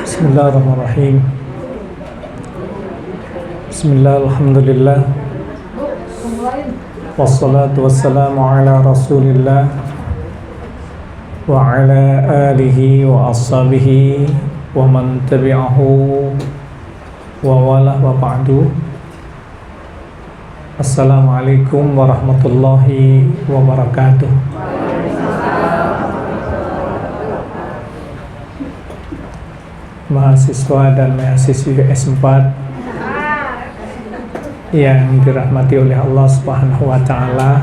Bismillahirrahmanirrahim. Bismillahirrahmanirrahim. Wassalatu wassalamu ala rasulillah wa ala alihi wa ashabihi wa man tabi'ahu wa wala wa ba'du. Assalamualaikum warahmatullahi wabarakatuh. Mahasiswa dan mahasiswi S4 yang dirahmati oleh Allah Subhanahu wa taala,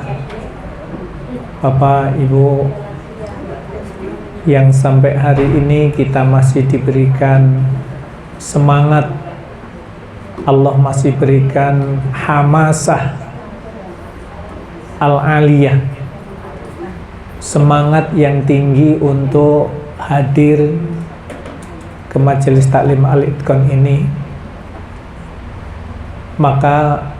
Bapak Ibu yang sampai hari ini kita masih diberikan semangat, Allah masih berikan hamasah al-aliyah, semangat yang tinggi untuk hadir ke Majelis Taklim Al-Itqan ini, maka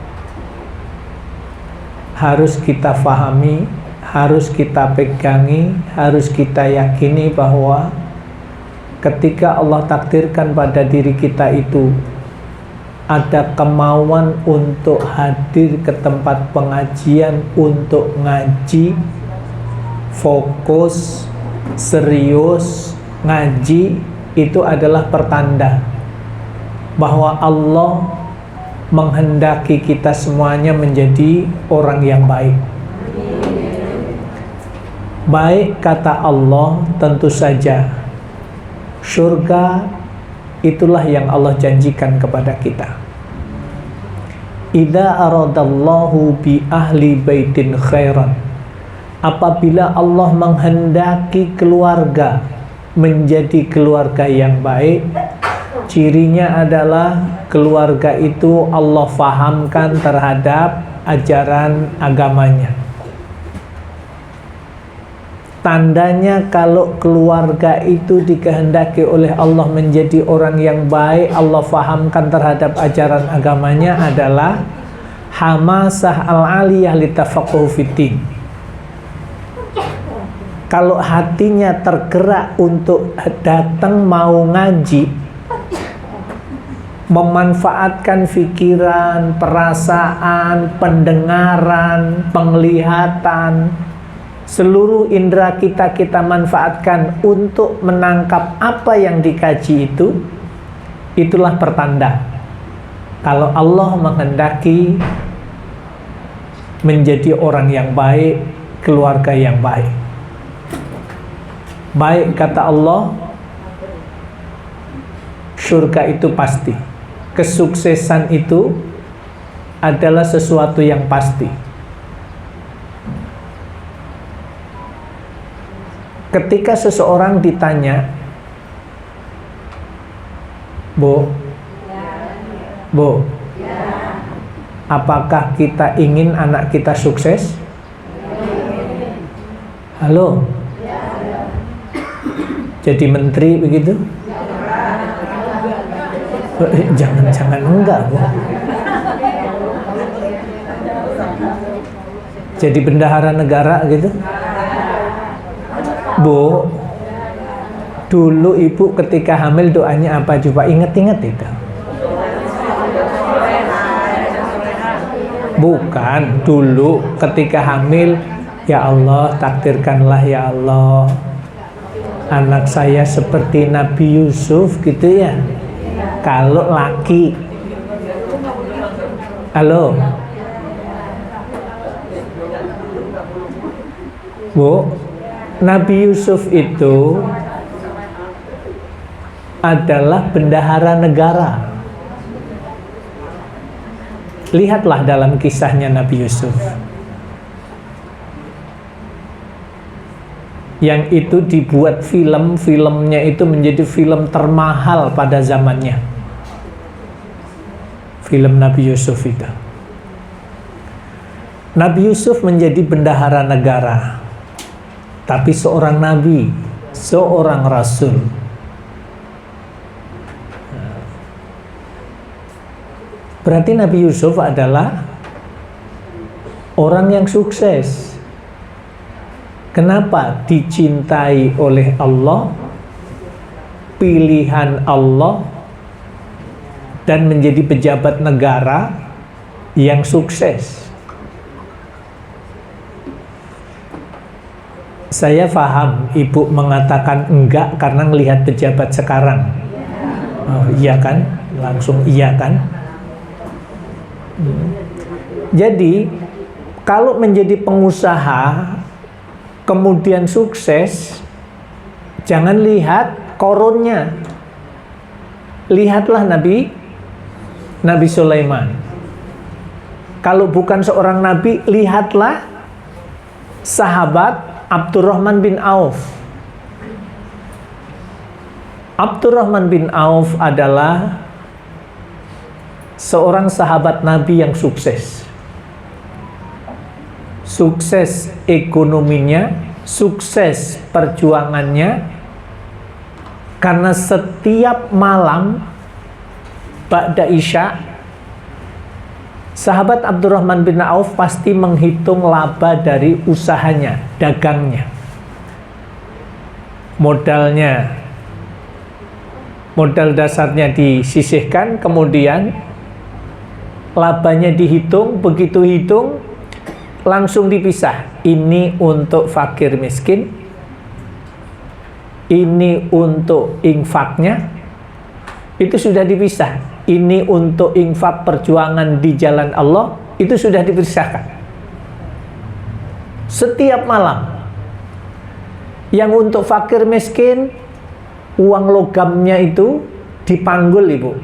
harus kita fahami, harus kita pegangi, harus kita yakini bahwa ketika Allah takdirkan pada diri kita itu ada kemauan untuk hadir ke tempat pengajian, untuk ngaji, fokus, serius, ngaji, itu adalah pertanda bahwa Allah menghendaki kita semuanya menjadi orang yang baik. Baik kata Allah, tentu saja surga itulah yang Allah janjikan kepada kita. Idza aradallahu bi ahli baitin khairan, apabila Allah menghendaki keluarga menjadi keluarga yang baik, cirinya adalah keluarga itu Allah fahamkan terhadap ajaran agamanya. Tandanya kalau keluarga itu dikehendaki oleh Allah menjadi orang yang baik, Allah fahamkan terhadap ajaran agamanya adalah hamasah al-aliyah litafaqquh fiddin. Kalau hatinya tergerak untuk datang mau ngaji, memanfaatkan pikiran, perasaan, pendengaran, penglihatan, seluruh indera kita manfaatkan untuk menangkap apa yang dikaji itu, itulah pertanda kalau Allah menghendaki menjadi orang yang baik, keluarga yang baik. Baik kata Allah, surga itu pasti. Kesuksesan itu adalah sesuatu yang pasti. Ketika seseorang ditanya, Bu, apakah kita ingin anak kita sukses? Halo? Jadi menteri begitu? Jangan enggak, Bu. Jadi bendahara negara gitu? Bu, dulu ibu ketika hamil doanya apa? Coba inget-inget itu. Bukan, dulu ketika hamil, ya Allah takdirkanlah ya Allah anak saya seperti Nabi Yusuf gitu ya. Kalau laki. Halo Bu, Nabi Yusuf itu adalah bendahara negara. Lihatlah dalam kisahnya Nabi Yusuf, yang itu dibuat filmnya itu menjadi film termahal pada zamannya. Film Nabi Yusuf itu. Nabi Yusuf menjadi bendahara negara, tapi seorang nabi, seorang rasul. Berarti Nabi Yusuf adalah orang yang sukses. Kenapa dicintai oleh Allah? pilihan Allah dan menjadi pejabat negara yang sukses. Saya paham ibu mengatakan enggak karena melihat pejabat sekarang. Oh, iya kan? Langsung iya kan? Jadi kalau menjadi pengusaha kemudian sukses, jangan lihat koronnya. Lihatlah Nabi Sulaiman. Kalau bukan seorang nabi, lihatlah sahabat Abdurrahman bin Auf. Abdurrahman bin Auf adalah seorang sahabat Nabi yang sukses. Sukses ekonominya, sukses perjuangannya, karena setiap malam ba'da Isya, sahabat Abdurrahman bin Auf pasti menghitung laba dari usahanya, dagangnya. Modal dasarnya disisihkan, kemudian labanya dihitung, begitu hitung langsung dipisah. Ini untuk fakir miskin, ini untuk infaknya, itu sudah dipisah. Ini untuk infak perjuangan di jalan Allah, itu sudah dipisahkan. Setiap malam. Yang untuk fakir miskin, uang logamnya itu dipanggul ibu.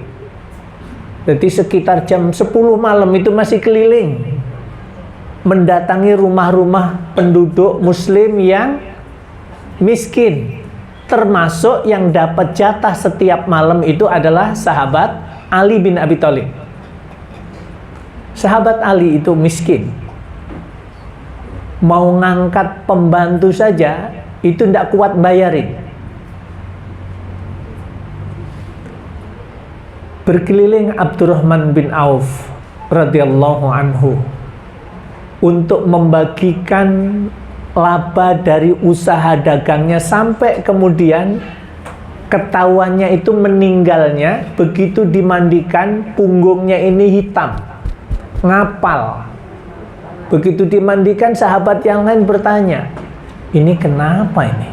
Jadi sekitar jam 10 malam itu masih keliling, mendatangi rumah-rumah penduduk muslim yang miskin. Termasuk yang dapat jatah setiap malam itu adalah sahabat Ali bin Abi Thalib. Sahabat Ali itu miskin. Mau ngangkat pembantu saja itu tidak kuat bayarin. Berkeliling Abdurrahman bin Auf radhiyallahu anhu untuk membagikan laba dari usaha dagangnya, sampai kemudian ketahuannya itu meninggalnya begitu dimandikan, punggungnya ini hitam, ngapal. Begitu dimandikan, sahabat yang lain bertanya, ini kenapa ini?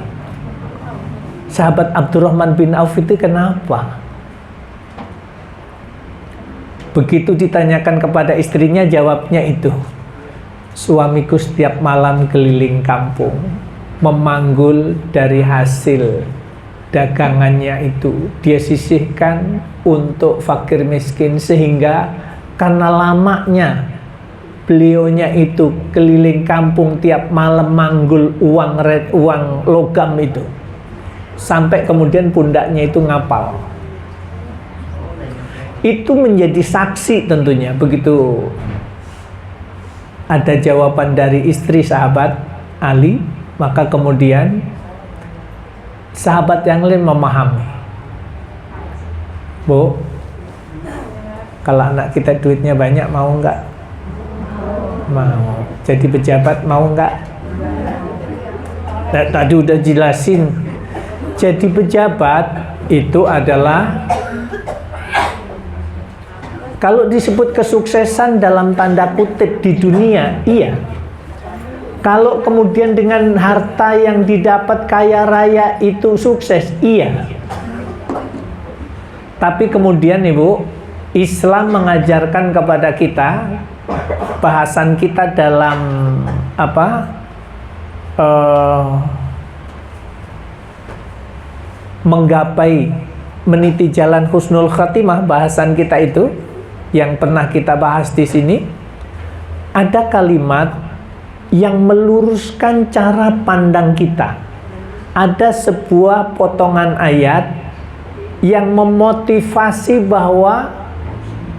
Sahabat Abdurrahman bin Auf itu kenapa? Begitu ditanyakan kepada istrinya, jawabnya itu, suamiku setiap malam keliling kampung memanggul dari hasil dagangannya itu, dia sisihkan untuk fakir miskin, sehingga karena lamanya beliaunya itu keliling kampung tiap malam manggul uang logam itu, sampai kemudian pundaknya itu ngapal. Itu menjadi saksi tentunya. Begitu ada jawaban dari istri sahabat Ali, maka kemudian sahabat yang lain memahami, Bu, kalau anak kita duitnya banyak mau enggak? Mau. Jadi pejabat mau enggak? Tadi udah jelasin. Jadi pejabat itu adalah, kalau disebut kesuksesan dalam tanda kutip di dunia, iya. Kalau kemudian dengan harta yang didapat kaya raya itu sukses, iya. Tapi kemudian Ibu, Islam mengajarkan kepada kita, bahasan kita dalam menggapai meniti jalan husnul khatimah, bahasan kita itu yang pernah kita bahas di sini, ada kalimat yang meluruskan cara pandang kita. Ada sebuah potongan ayat yang memotivasi bahwa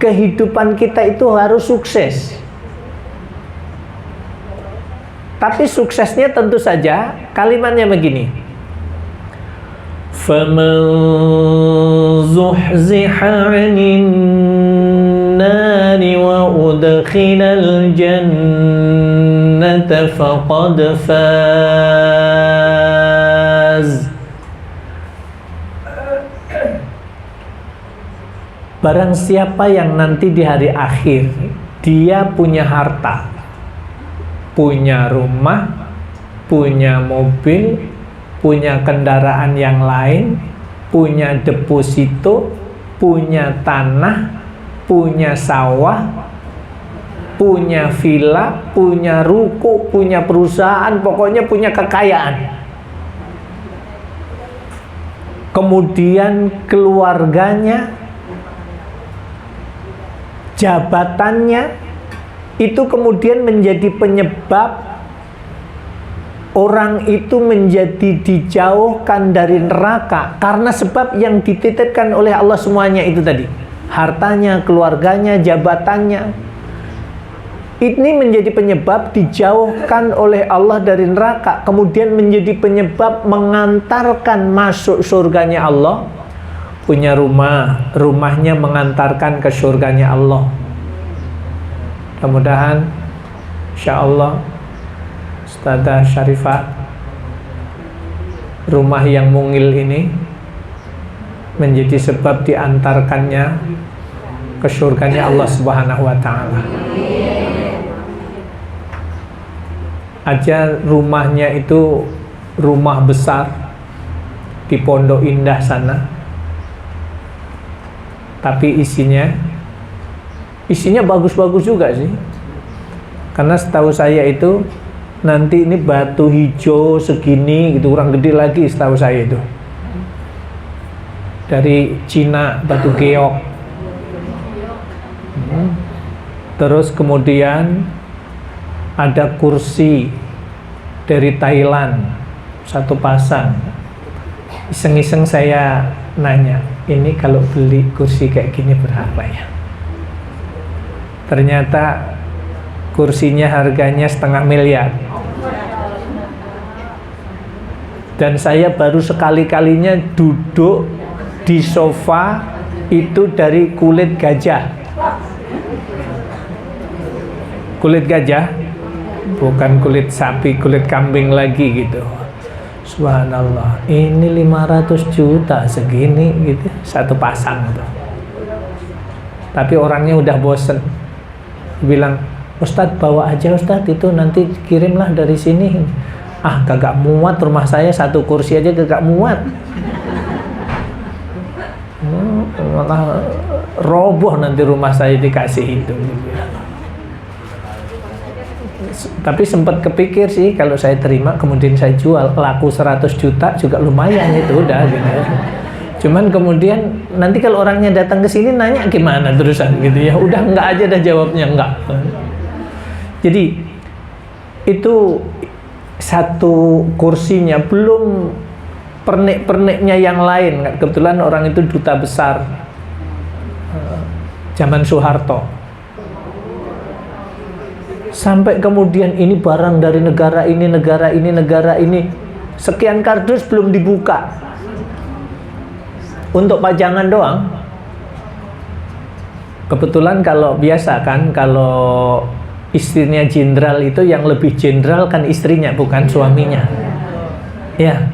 kehidupan kita itu harus sukses. Tapi suksesnya tentu saja kalimatnya begini: faman zuhziha 'anil nari wa udkhilal jannata faqad faz. Barang siapa yang nanti di hari akhir dia punya harta, punya rumah, punya mobil, punya kendaraan yang lain, punya deposito, punya tanah, punya sawah, punya villa, punya ruko, punya perusahaan, pokoknya punya kekayaan. Kemudian keluarganya, jabatannya, itu kemudian menjadi penyebab orang itu menjadi dijauhkan dari neraka karena sebab yang dititipkan oleh Allah semuanya itu tadi. Hartanya, keluarganya, jabatannya. Ini menjadi penyebab dijauhkan oleh Allah dari neraka, kemudian menjadi penyebab mengantarkan masuk surganya Allah. Punya rumah, rumahnya mengantarkan ke surganya Allah. Mudah-mudahan insyaallah Ustadzah Syarifah, rumah yang mungil ini menjadi sebab diantarkannya ke surganya Allah Subhanahu wa ta'ala. Aja rumahnya itu rumah besar di Pondok Indah sana, tapi isinya bagus-bagus juga sih. Karena setahu saya itu nanti ini batu hijau segini gitu, kurang gede lagi setahu saya itu, dari Cina, batu geok. Terus kemudian ada kursi dari Thailand satu pasang. Iseng-iseng saya nanya, ini kalau beli kursi kayak gini berapa ya? Ternyata kursinya harganya 500 miliar. Dan saya baru sekali-kalinya duduk di sofa itu dari kulit gajah. Kulit gajah, bukan kulit sapi, kulit kambing lagi gitu. Subhanallah, ini 500 juta segini gitu, satu pasang tuh. Tapi orangnya udah bosen, bilang, Ustadz bawa aja Ustadz, itu nanti kirimlah dari sini. Ah, kagak muat rumah saya, satu kursi aja kagak muat. Malah roboh nanti rumah saya dikasih itu. Tapi sempat kepikir sih, kalau saya terima kemudian saya jual, laku 100 juta juga lumayan itu udah gitu ya. Cuman kemudian nanti kalau orangnya datang ke sini nanya gimana terusan gitu ya, udah enggak aja dah jawabnya enggak. Jadi itu satu kursinya, belum pernik-perniknya yang lain. Kebetulan orang itu duta besar zaman Soeharto. Sampai kemudian ini barang dari negara ini, negara ini, negara ini, sekian kardus belum dibuka, untuk pajangan doang. Kebetulan kalau biasa kan, kalau istrinya jenderal itu yang lebih jenderal kan istrinya, bukan suaminya. Ya.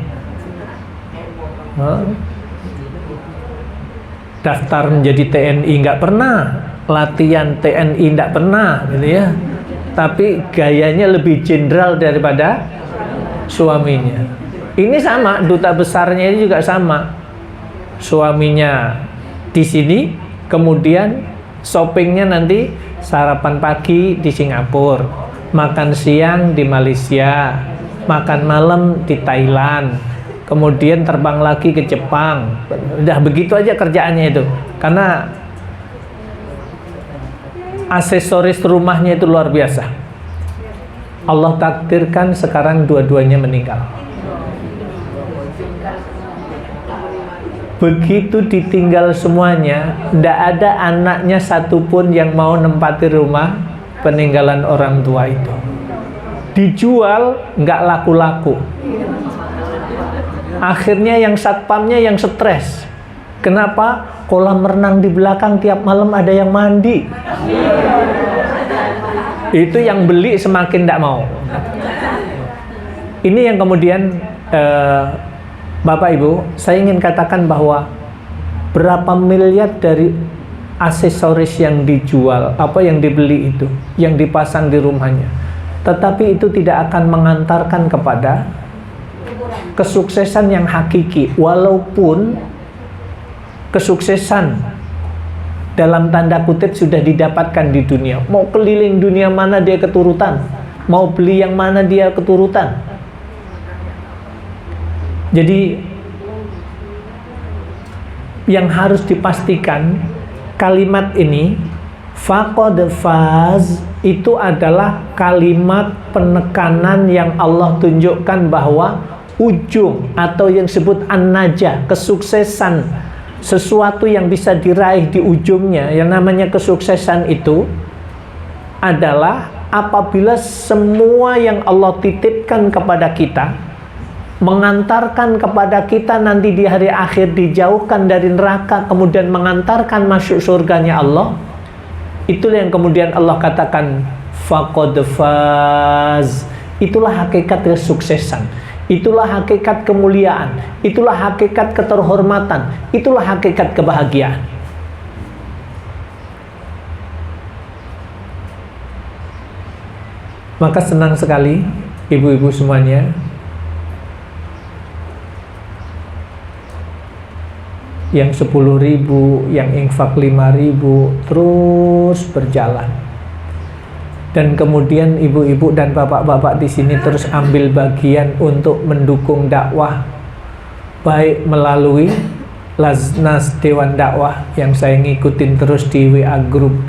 Daftar menjadi TNI nggak pernah, latihan TNI nggak pernah, gitu ya. Tapi gayanya lebih jenderal daripada suaminya. Ini sama, duta besarnya ini juga sama. Suaminya di sini, kemudian shoppingnya nanti sarapan pagi di Singapura, makan siang di Malaysia, makan malam di Thailand, kemudian terbang lagi ke Jepang. Udah begitu aja kerjaannya itu. Karena aksesoris rumahnya itu luar biasa. Allah takdirkan sekarang dua-duanya meninggal. Begitu ditinggal semuanya, tidak ada anaknya satupun yang mau nempati rumah peninggalan orang tua itu. Dijual nggak laku-laku. Akhirnya yang satpamnya yang stres. Kenapa? Kolam renang di belakang tiap malam ada yang mandi. Itu yang beli semakin tidak mau. Ini yang kemudian Bapak Ibu, saya ingin katakan bahwa berapa miliar dari aksesoris yang dijual, apa yang dibeli itu, yang dipasang di rumahnya. Tetapi itu tidak akan mengantarkan kepada kesuksesan yang hakiki, walaupun kesuksesan dalam tanda kutip sudah didapatkan di dunia. Mau keliling dunia mana dia keturutan, mau beli yang mana dia keturutan. Jadi yang harus dipastikan, kalimat ini faqad faz itu adalah kalimat penekanan yang Allah tunjukkan bahwa ujung atau yang disebut an-najah, kesuksesan, sesuatu yang bisa diraih di ujungnya, yang namanya kesuksesan itu adalah apabila semua yang Allah titipkan kepada kita mengantarkan kepada kita nanti di hari akhir, dijauhkan dari neraka, kemudian mengantarkan masuk surganya Allah. Itulah yang kemudian Allah katakan faqad faz. Itulah hakikat kesuksesan, itulah hakikat kemuliaan, itulah hakikat keterhormatan, itulah hakikat kebahagiaan. Maka senang sekali ibu-ibu semuanya yang 10.000, yang infak 5.000 terus berjalan. Dan kemudian ibu-ibu dan bapak-bapak di sini terus ambil bagian untuk mendukung dakwah, baik melalui Laznas Dewan Dakwah yang saya ngikutin terus di WA Group,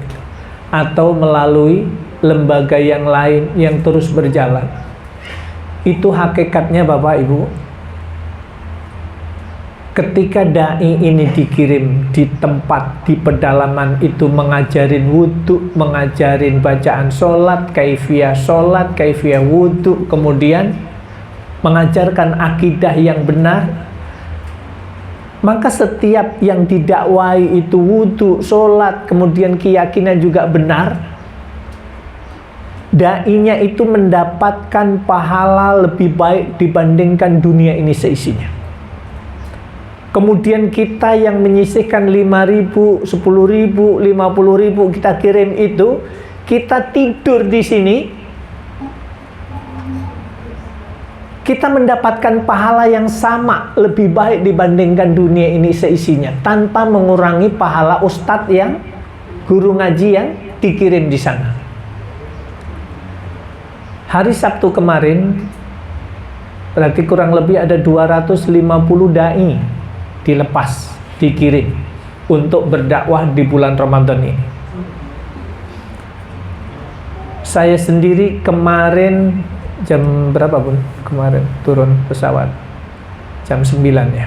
atau melalui lembaga yang lain yang terus berjalan. Itu hakikatnya Bapak Ibu. Ketika da'i ini dikirim di tempat, di pedalaman itu, mengajarin wudhu, mengajarin bacaan sholat, kaifiyah wudhu, kemudian mengajarkan akidah yang benar, maka setiap yang didakwai itu wudhu, sholat, kemudian keyakinan juga benar, da'inya itu mendapatkan pahala lebih baik dibandingkan dunia ini seisinya. Kemudian kita yang menyisihkan 5.000, 10.000, 50.000 kita kirim itu, kita tidur di sini, kita mendapatkan pahala yang sama, lebih baik dibandingkan dunia ini seisinya, tanpa mengurangi pahala ustadz yang guru ngaji yang dikirim di sana. Hari Sabtu kemarin, berarti kurang lebih ada 250 da'i dilepas, dikirim untuk berdakwah di bulan Ramadan ini. Saya sendiri kemarin jam berapa Bun? Kemarin turun pesawat jam 9 ya.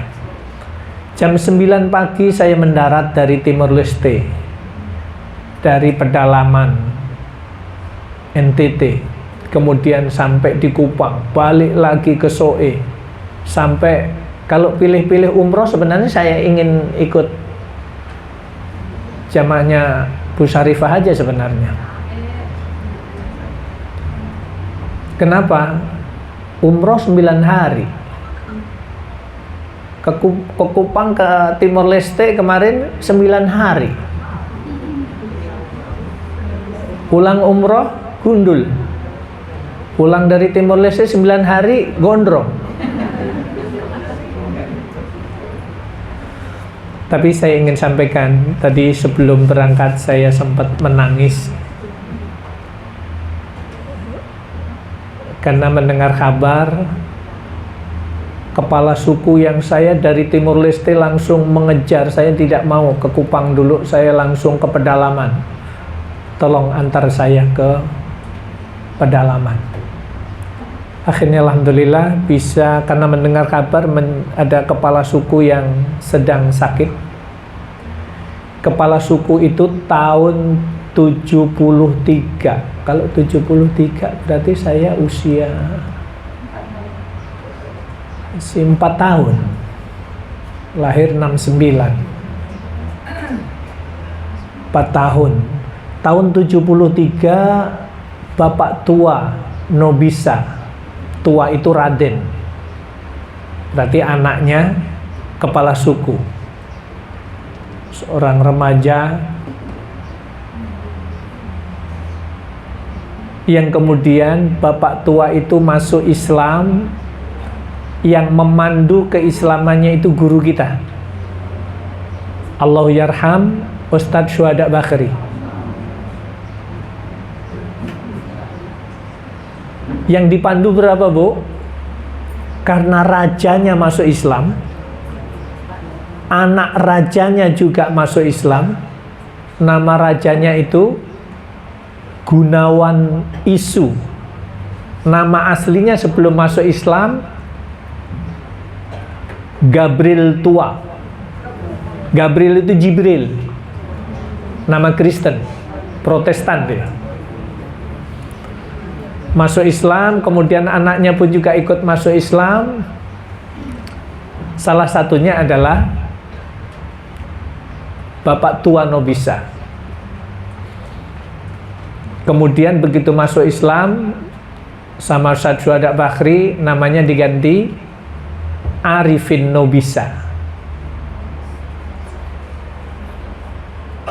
Jam 9 pagi saya mendarat dari Timor Leste, dari pedalaman NTT, kemudian sampai di Kupang, balik lagi ke Soe, sampai, kalau pilih-pilih umroh sebenarnya saya ingin ikut jamaahnya Bu Syarifah aja sebenarnya. Kenapa? Umroh 9 hari. Ke Kupang, ke Timor Leste kemarin 9 hari. Pulang umroh gundul. Pulang dari Timor Leste 9 hari gondrong. Tapi saya ingin sampaikan, tadi sebelum berangkat saya sempat menangis karena mendengar kabar kepala suku yang saya dari Timor Leste langsung mengejar. Saya tidak mau ke Kupang dulu, saya langsung ke pedalaman. Tolong antar saya ke pedalaman. Akhirnya alhamdulillah bisa, karena mendengar kabar ada kepala suku yang sedang sakit. Kepala suku itu tahun 73. Kalau 73 berarti saya usia masih 4 tahun. Lahir 69. 4 tahun. Tahun 73 Bapak tua Nobisa. Tua itu Raden, berarti anaknya kepala suku. Seorang remaja yang kemudian bapak tua itu masuk Islam, yang memandu keislamannya itu guru kita, Allahu yarham Ustadz Syuhada Bakri. Yang dipandu berapa, Bu? Karena rajanya masuk Islam, anak rajanya juga masuk Islam. Nama rajanya itu Gunawan Isu. Nama aslinya sebelum masuk Islam Gabriel Tua. Gabriel itu Jibril, nama Kristen, Protestan dia. Masuk Islam, kemudian anaknya pun juga ikut masuk Islam. Salah satunya adalah Bapak Tua Nobisa. Kemudian begitu masuk Islam sama Ustadz Syuhada Bakri, namanya diganti Arifin Nobisa.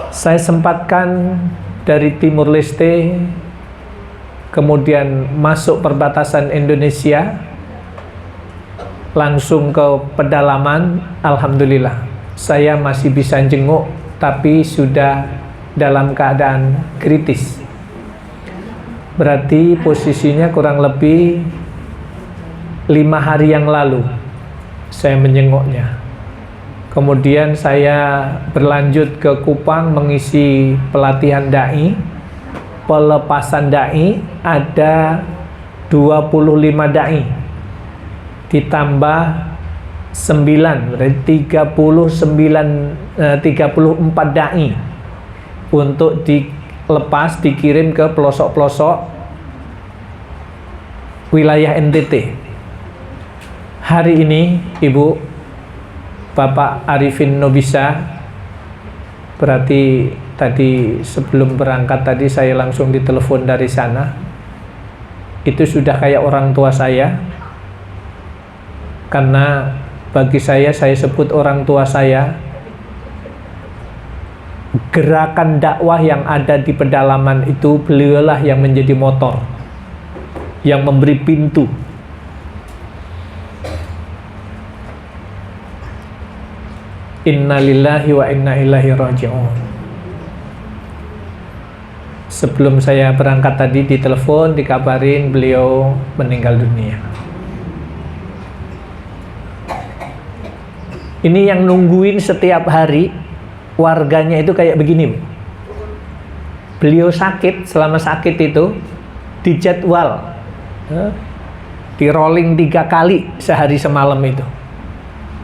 Saya sempatkan dari Timur Leste, kemudian masuk perbatasan Indonesia, langsung ke pedalaman. Alhamdulillah, saya masih bisa jenguk, tapi sudah dalam keadaan kritis. Berarti posisinya kurang lebih 5 hari yang lalu saya menjenguknya. Kemudian saya berlanjut ke Kupang mengisi pelatihan dai, pelepasan dai. Ada 25 dai ditambah 9, berarti 34 dai untuk dilepas, dikirim ke pelosok-pelosok wilayah NTT. Hari ini Ibu Bapak Arifin Nobisa, berarti tadi sebelum berangkat tadi saya langsung ditelepon dari sana. Itu sudah kayak orang tua saya, karena bagi saya sebut orang tua saya. Gerakan dakwah yang ada di pedalaman itu beliaulah yang menjadi motor, yang memberi pintu. Innalillahi wa inna ilaihi raji'un. Sebelum saya berangkat tadi ditelepon, dikabarin beliau meninggal dunia. Ini yang nungguin setiap hari warganya itu kayak begini. Beliau sakit, selama sakit itu dijadwal, di rolling 3 kali sehari semalam itu.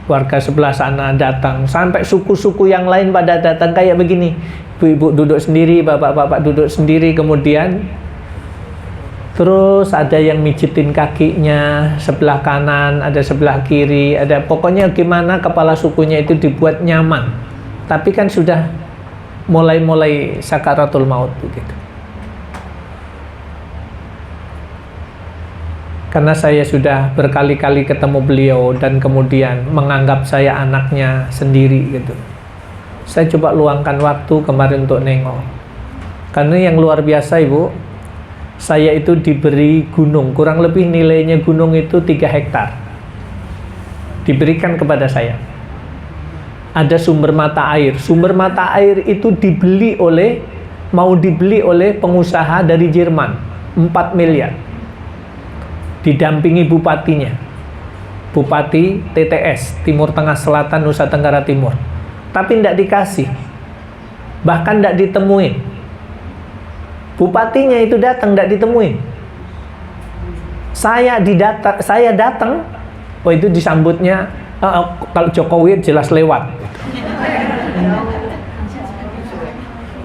Warga sebelah sana datang, sampai suku-suku yang lain pada datang kayak begini. Ibu-ibu duduk sendiri, bapak-bapak duduk sendiri, kemudian terus ada yang mijitin kakinya, sebelah kanan, ada sebelah kiri, ada pokoknya gimana kepala sukunya itu dibuat nyaman. Tapi kan sudah mulai sakaratul maut begitu. Karena saya sudah berkali-kali ketemu beliau dan kemudian menganggap saya anaknya sendiri gitu. Saya coba luangkan waktu kemarin untuk nengok. Karena yang luar biasa Ibu, saya itu diberi gunung, kurang lebih nilainya gunung itu 3 hektar. Diberikan kepada saya. Ada sumber mata air. Sumber mata air itu mau dibeli oleh pengusaha dari Jerman, 4 miliar. Didampingi bupatinya, Bupati TTS, Timur Tengah Selatan, Nusa Tenggara Timur. Tapi tidak dikasih, bahkan tidak ditemuin. Bupatinya itu datang, tidak ditemuin. Saya datang, oh itu disambutnya, kalau Jokowi jelas lewat.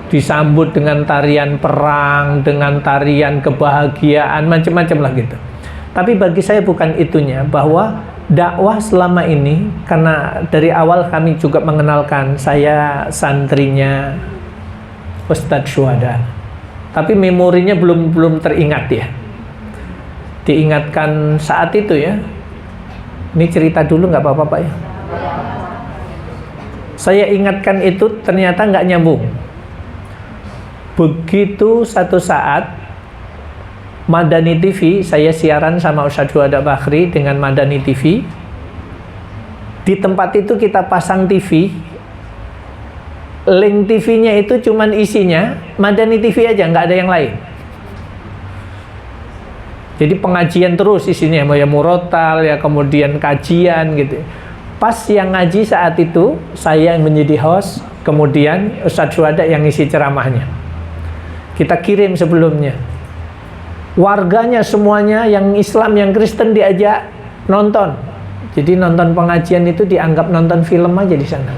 Disambut dengan tarian perang, dengan tarian kebahagiaan, macam-macam lah gitu. Tapi bagi saya bukan itunya, bahwa dakwah selama ini, karena dari awal kami juga mengenalkan, saya santrinya Ustadz Syuhada. Tapi memorinya belum teringat ya. Diingatkan saat itu ya. Ini cerita dulu nggak apa-apa Pak ya. Saya ingatkan itu ternyata nggak nyambung. Begitu satu saat Madani TV, saya siaran sama Ustadz Fuad Bakhri dengan Madani TV. Di tempat itu kita pasang TV, link TV-nya itu cuman isinya Madani TV aja, nggak ada yang lain. Jadi pengajian terus isinya, ya murotal, ya kemudian kajian gitu. Pas yang ngaji saat itu, saya yang menjadi host, kemudian Ustadz Fuad yang isi ceramahnya. Kita kirim sebelumnya. Warganya semuanya, yang Islam, yang Kristen diajak nonton. Jadi nonton pengajian itu dianggap nonton film aja di sana.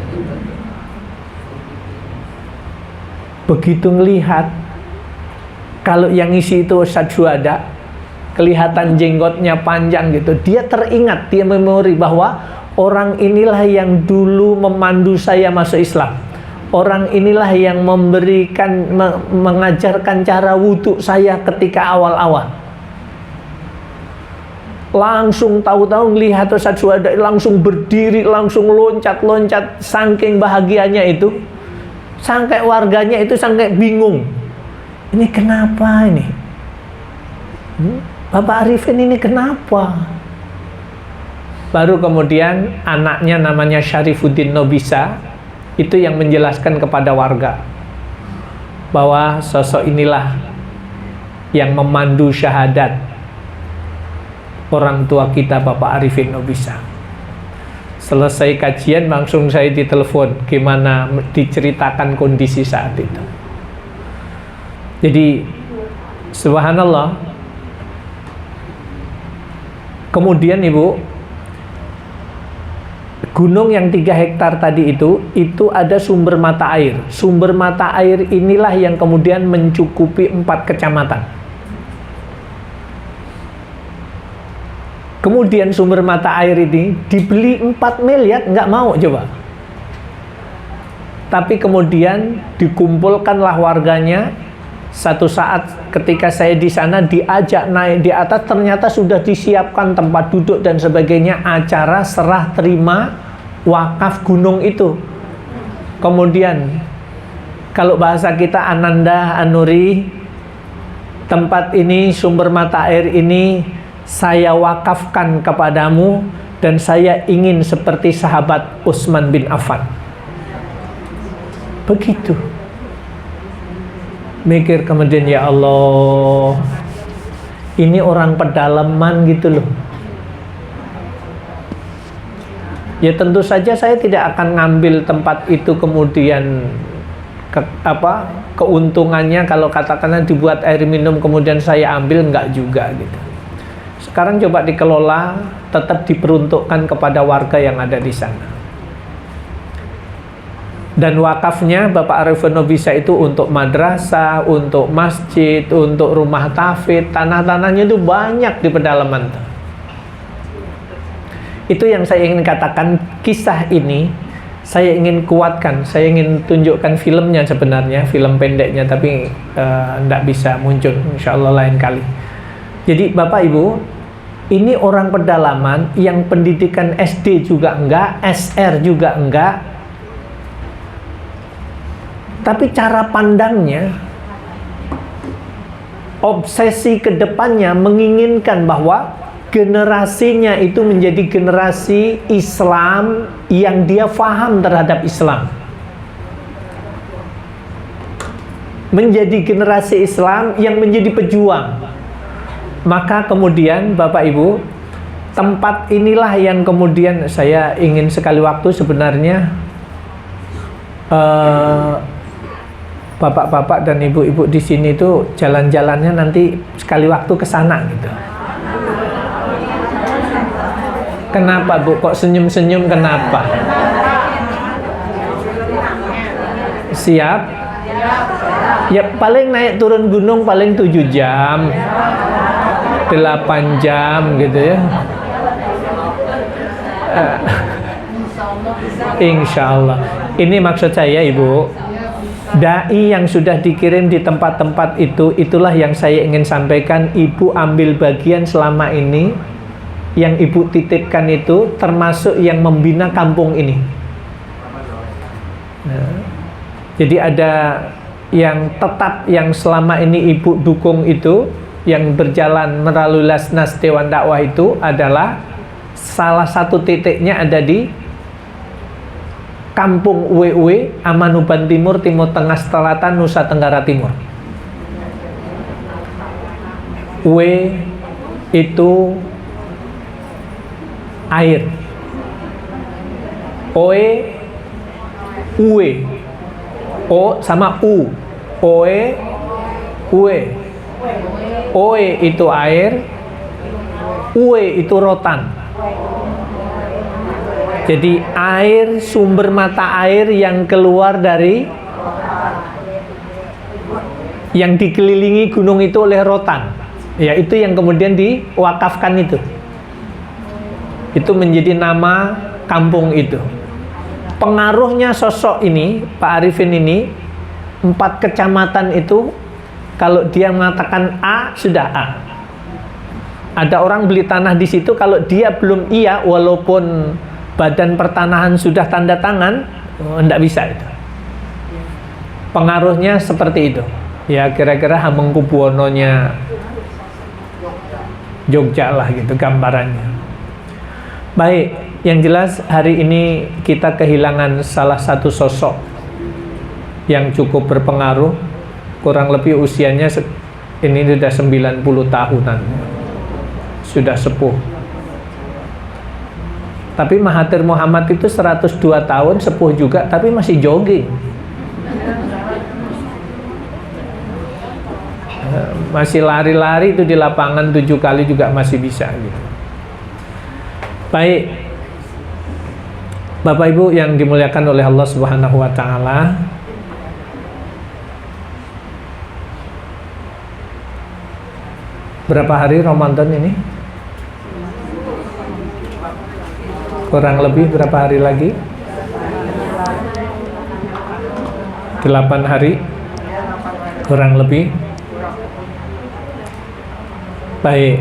Begitu ngelihat, kalau yang isi itu Ustadz Fuad, kelihatan jenggotnya panjang gitu, dia teringat, dia memori bahwa orang inilah yang dulu memandu saya masuk Islam. Orang inilah yang memberikan, mengajarkan cara wudhu saya ketika awal-awal. Langsung tahu-tahu melihat Ustadz Fuad langsung berdiri, langsung loncat-loncat, saking bahagianya itu. Sampai warganya itu sampai bingung. Ini kenapa ini? Bapak Arifin ini kenapa? Baru kemudian anaknya namanya Syarifuddin Nobisa, itu yang menjelaskan kepada warga bahwa sosok inilah yang memandu syahadat orang tua kita, Bapak Arifin Nobisa. Selesai kajian langsung saya ditelepon, gimana diceritakan kondisi saat itu. Jadi subhanallah. Kemudian Ibu, gunung yang 3 hektar tadi itu ada sumber mata air. Sumber mata air inilah yang kemudian mencukupi 4 kecamatan. Kemudian sumber mata air ini dibeli 4 miliar, nggak mau coba. Tapi kemudian dikumpulkanlah warganya. Satu saat ketika saya di sana diajak naik di atas, ternyata sudah disiapkan tempat duduk dan sebagainya, acara serah terima wakaf gunung itu. Kemudian kalau bahasa kita Ananda Anuri, tempat ini, sumber mata air ini saya wakafkan kepadamu dan saya ingin seperti sahabat Utsman bin Affan. Begitu. Mikir kemudian, ya Allah, ini orang pedalaman gitu loh. Ya tentu saja saya tidak akan ngambil tempat itu kemudian keuntungannya kalau katakanlah dibuat air minum kemudian saya ambil, enggak juga gitu. Sekarang coba dikelola, tetap diperuntukkan kepada warga yang ada di sana. Dan wakafnya Bapak Arifin Nobisa itu untuk madrasah, untuk masjid, untuk rumah tahfidz, tanah-tanahnya itu banyak di pedalaman. Itu yang saya ingin katakan, kisah ini saya ingin kuatkan, saya ingin tunjukkan filmnya sebenarnya, film pendeknya, tapi tidak bisa muncul, insya Allah lain kali. Jadi Bapak Ibu, ini orang pedalaman yang pendidikan SD juga enggak, SR juga enggak, tapi cara pandangnya, obsesi kedepannya menginginkan bahwa generasinya itu menjadi generasi Islam yang dia faham terhadap Islam. Menjadi generasi Islam yang menjadi pejuang. Maka kemudian Bapak Ibu, tempat inilah yang kemudian saya ingin sekali waktu sebenarnya bapak-bapak dan ibu-ibu di sini tuh jalan-jalannya nanti sekali waktu ke sana gitu. Kenapa Bu? Kok senyum-senyum kenapa? Siap? Ya paling naik turun gunung paling 7 jam 8 jam gitu ya. Insya Allah. Ini maksud saya Ibu, dai yang sudah dikirim di tempat-tempat itu, itulah yang saya ingin sampaikan. Ibu ambil bagian selama ini, yang Ibu titipkan itu termasuk yang membina kampung ini. Nah, jadi ada yang tetap yang selama ini Ibu dukung itu, yang berjalan melalui Lasnas Dewan Dakwah itu adalah salah satu titiknya ada di Kampung Uwe-Uwe, Amanuban Timur, Timur Tengah Selatan, Nusa Tenggara Timur. Uwe itu air. Oe, Uwe. O sama U. Oe, Uwe. Oe itu air, Uwe itu rotan. Jadi air, sumber mata air yang keluar dari, yang dikelilingi gunung itu oleh rotan, ya itu yang kemudian diwakafkan itu menjadi nama kampung itu. Pengaruhnya sosok ini, Pak Arifin ini, 4 kecamatan itu kalau dia mengatakan A, sudah A. Ada orang beli tanah di situ, kalau dia belum iya, walaupun Badan Pertanahan sudah tanda tangan, enggak bisa itu. Pengaruhnya seperti itu. Ya kira-kira Hamengkubuwono-nya Jogja lah gitu gambarannya. Baik, yang jelas hari ini kita kehilangan salah satu sosok yang cukup berpengaruh. Kurang lebih usianya ini sudah 90 tahunan. Sudah sepuh. Tapi Mahathir Muhammad itu 102 tahun, sepuh juga, tapi masih jogging. Masih lari-lari itu di lapangan 7 kali juga masih bisa gitu. Baik, Bapak Ibu yang dimuliakan oleh Allah Subhanahu wa taala, berapa hari Ramadan ini? Kurang lebih berapa hari lagi? 8 hari kurang lebih. Baik.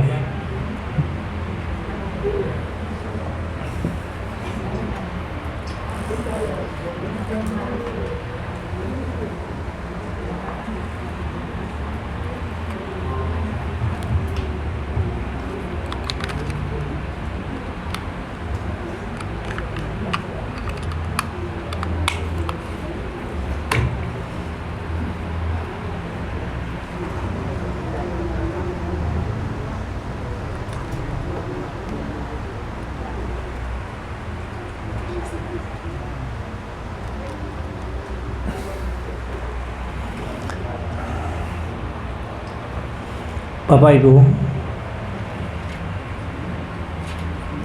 Bapak Ibu,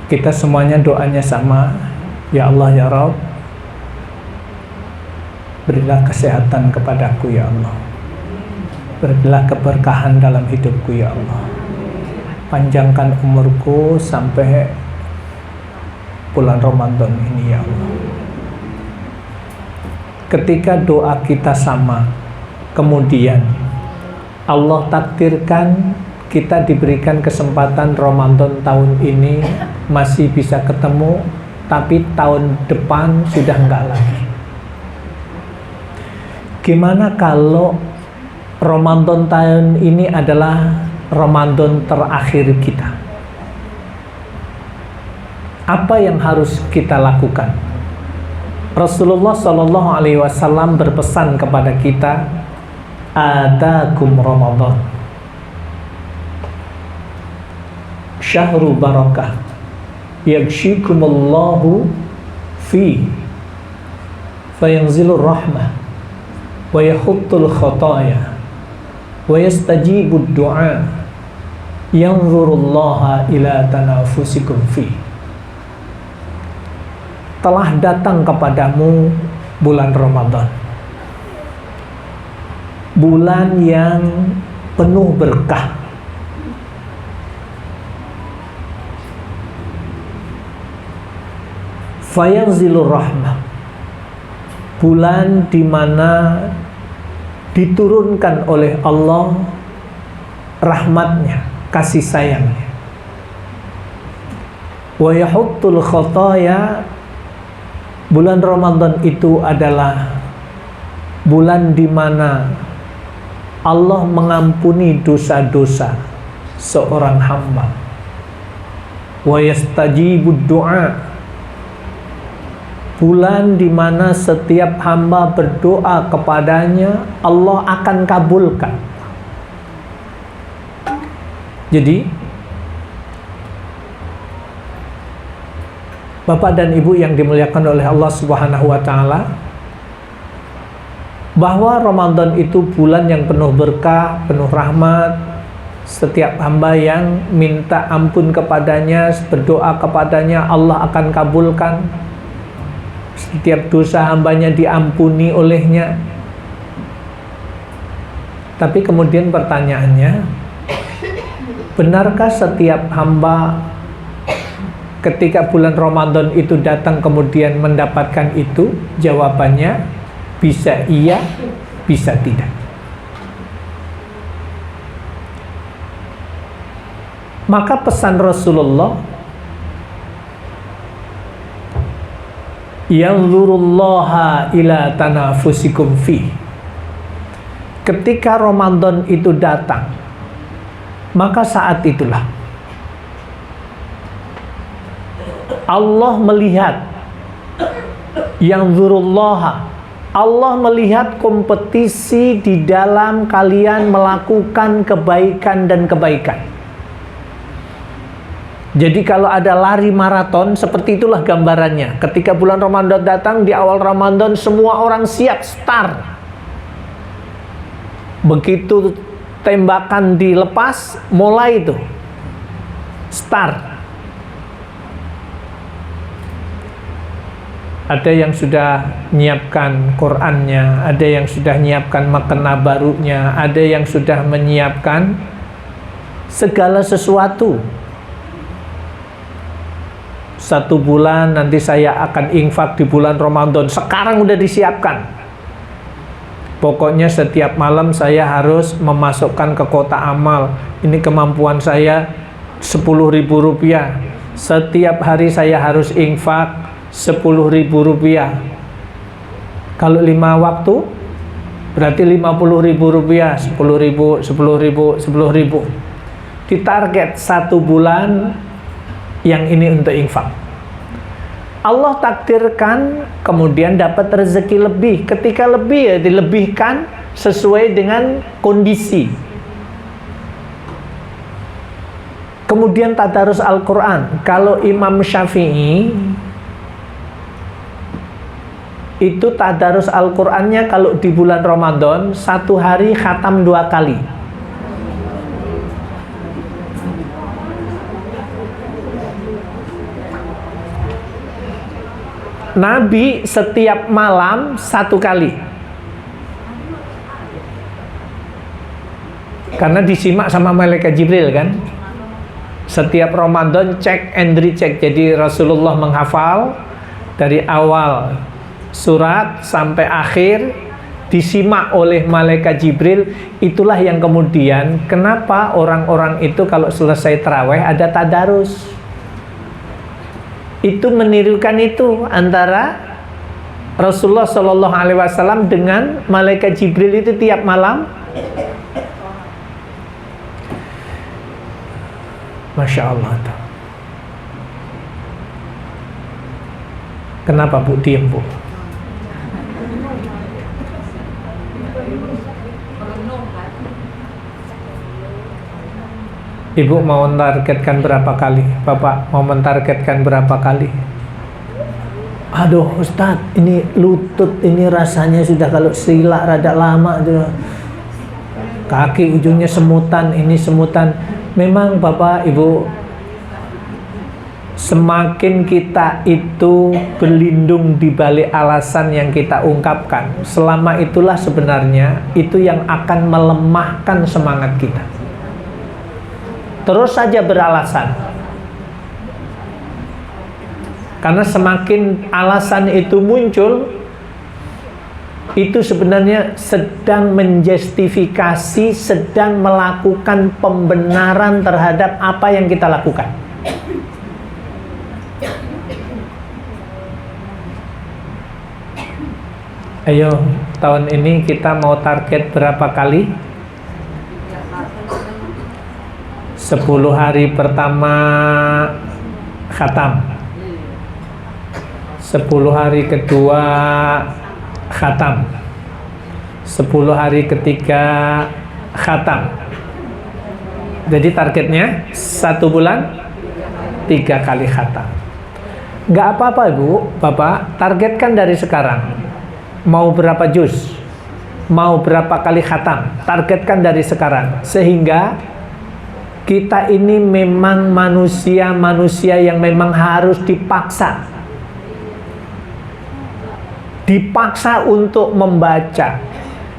kita semuanya doanya sama. Ya Allah ya Rabb, berilah kesehatan kepadaku ya Allah, berilah keberkahan dalam hidupku ya Allah, panjangkan umurku sampai bulan Ramadan ini ya Allah. Ketika doa kita sama, kemudian Allah takdirkan kita diberikan kesempatan Ramadan tahun ini masih bisa ketemu, tapi tahun depan sudah enggak lagi. Gimana kalau Ramadan tahun ini adalah Ramadan terakhir kita? Apa yang harus kita lakukan? Rasulullah Shallallahu Alaihi Wasallam berpesan kepada kita, Atakum Ramadan Syahrul barakah Yagshikumullahu fi Fayanzilur rahmah Wa yahuttul khataya Wa yastajibud du'a Yanzurullaha ila tanafusikum fi. Telah datang kepadamu bulan Ramadan, bulan yang penuh berkah, fayanzilur rahmah, bulan di mana diturunkan oleh Allah rahmatnya, kasih sayangnya. Wa yahuttul khataya, bulan Ramadan itu adalah bulan di mana Allah mengampuni dosa-dosa seorang hamba. Wa yastajibud du'a, bulan di mana setiap hamba berdoa kepadanya Allah akan kabulkan. Jadi Bapak dan Ibu yang dimuliakan oleh Allah Subhanahu wa taala, bahwa Ramadan itu bulan yang penuh berkah, penuh rahmat. Setiap hamba yang minta ampun kepadanya, berdoa kepadanya, Allah akan kabulkan. Setiap dosa hambanya diampuni olehnya. Tapi kemudian pertanyaannya, benarkah setiap hamba ketika bulan Ramadan itu datang kemudian mendapatkan itu? Jawabannya bisa iya, bisa tidak. Maka pesan Rasulullah, yanzurullaha ila tanafusikum fi. Ketika Ramadan itu datang, maka saat itulah Allah melihat, yanzurullaha, Allah melihat kompetisi di dalam kalian melakukan kebaikan dan kebaikan. Jadi kalau ada lari maraton, seperti itulah gambarannya. Ketika bulan Ramadan datang, di awal Ramadan semua orang siap start. Begitu tembakan dilepas, mulai itu start. Ada yang sudah menyiapkan Qur'annya, ada yang sudah menyiapkan makna barunya, ada yang sudah menyiapkan segala sesuatu. 1 bulan nanti saya akan infak di bulan Ramadan, sekarang udah disiapkan. Pokoknya setiap malam saya harus memasukkan ke kotak amal. Ini kemampuan saya 10.000 rupiah. Setiap hari saya harus infak 10.000 rupiah. Kalau 5 waktu berarti 50.000 rupiah. 10.000, 10.000, 10.000. Ditarget 1 bulan yang ini untuk infak. Allah takdirkan kemudian dapat rezeki lebih. Ketika lebih ya dilebihkan sesuai dengan kondisi. Kemudian tadarus Al-Quran. Kalau Imam Syafi'i itu tadarus Al-Qurannya kalau di bulan Ramadan 1 hari khatam 2 kali. Nabi setiap malam 1 kali. Karena disimak sama malaikat Jibril kan. Setiap Ramadan cek and recheck. Jadi Rasulullah menghafal dari awal surat sampai akhir, disimak oleh malaikat Jibril. Itulah yang kemudian kenapa orang-orang itu kalau selesai tarawih ada tadarus. Itu menirukan itu antara Rasulullah Shallallahu Alaihi Wasallam dengan malaikat Jibril itu tiap malam. Masya Allah. Kenapa Bu diem Bu? Ibu mau mentargetkan berapa kali? Bapak mau mentargetkan berapa kali? Aduh Ustadz, ini lutut ini rasanya sudah kalau sila rada lama tuh. Kaki ujungnya semutan, ini semutan. Memang Bapak Ibu, semakin kita itu berlindung di balik alasan yang kita ungkapkan, selama itulah sebenarnya itu yang akan melemahkan semangat kita. Terus saja beralasan. Karena semakin alasan itu muncul, itu sebenarnya sedang menjustifikasi, sedang melakukan pembenaran terhadap apa yang kita lakukan. Ayo, tahun ini kita mau target berapa kali? 10 hari pertama khatam, 10 hari kedua khatam, 10 hari ketiga khatam. Jadi targetnya 1 bulan 3 kali khatam. Nggak apa-apa Ibu, Bapak, targetkan dari sekarang. Mau berapa juz, mau berapa kali khatam, targetkan dari sekarang. Sehingga kita ini memang manusia yang memang harus dipaksa untuk membaca,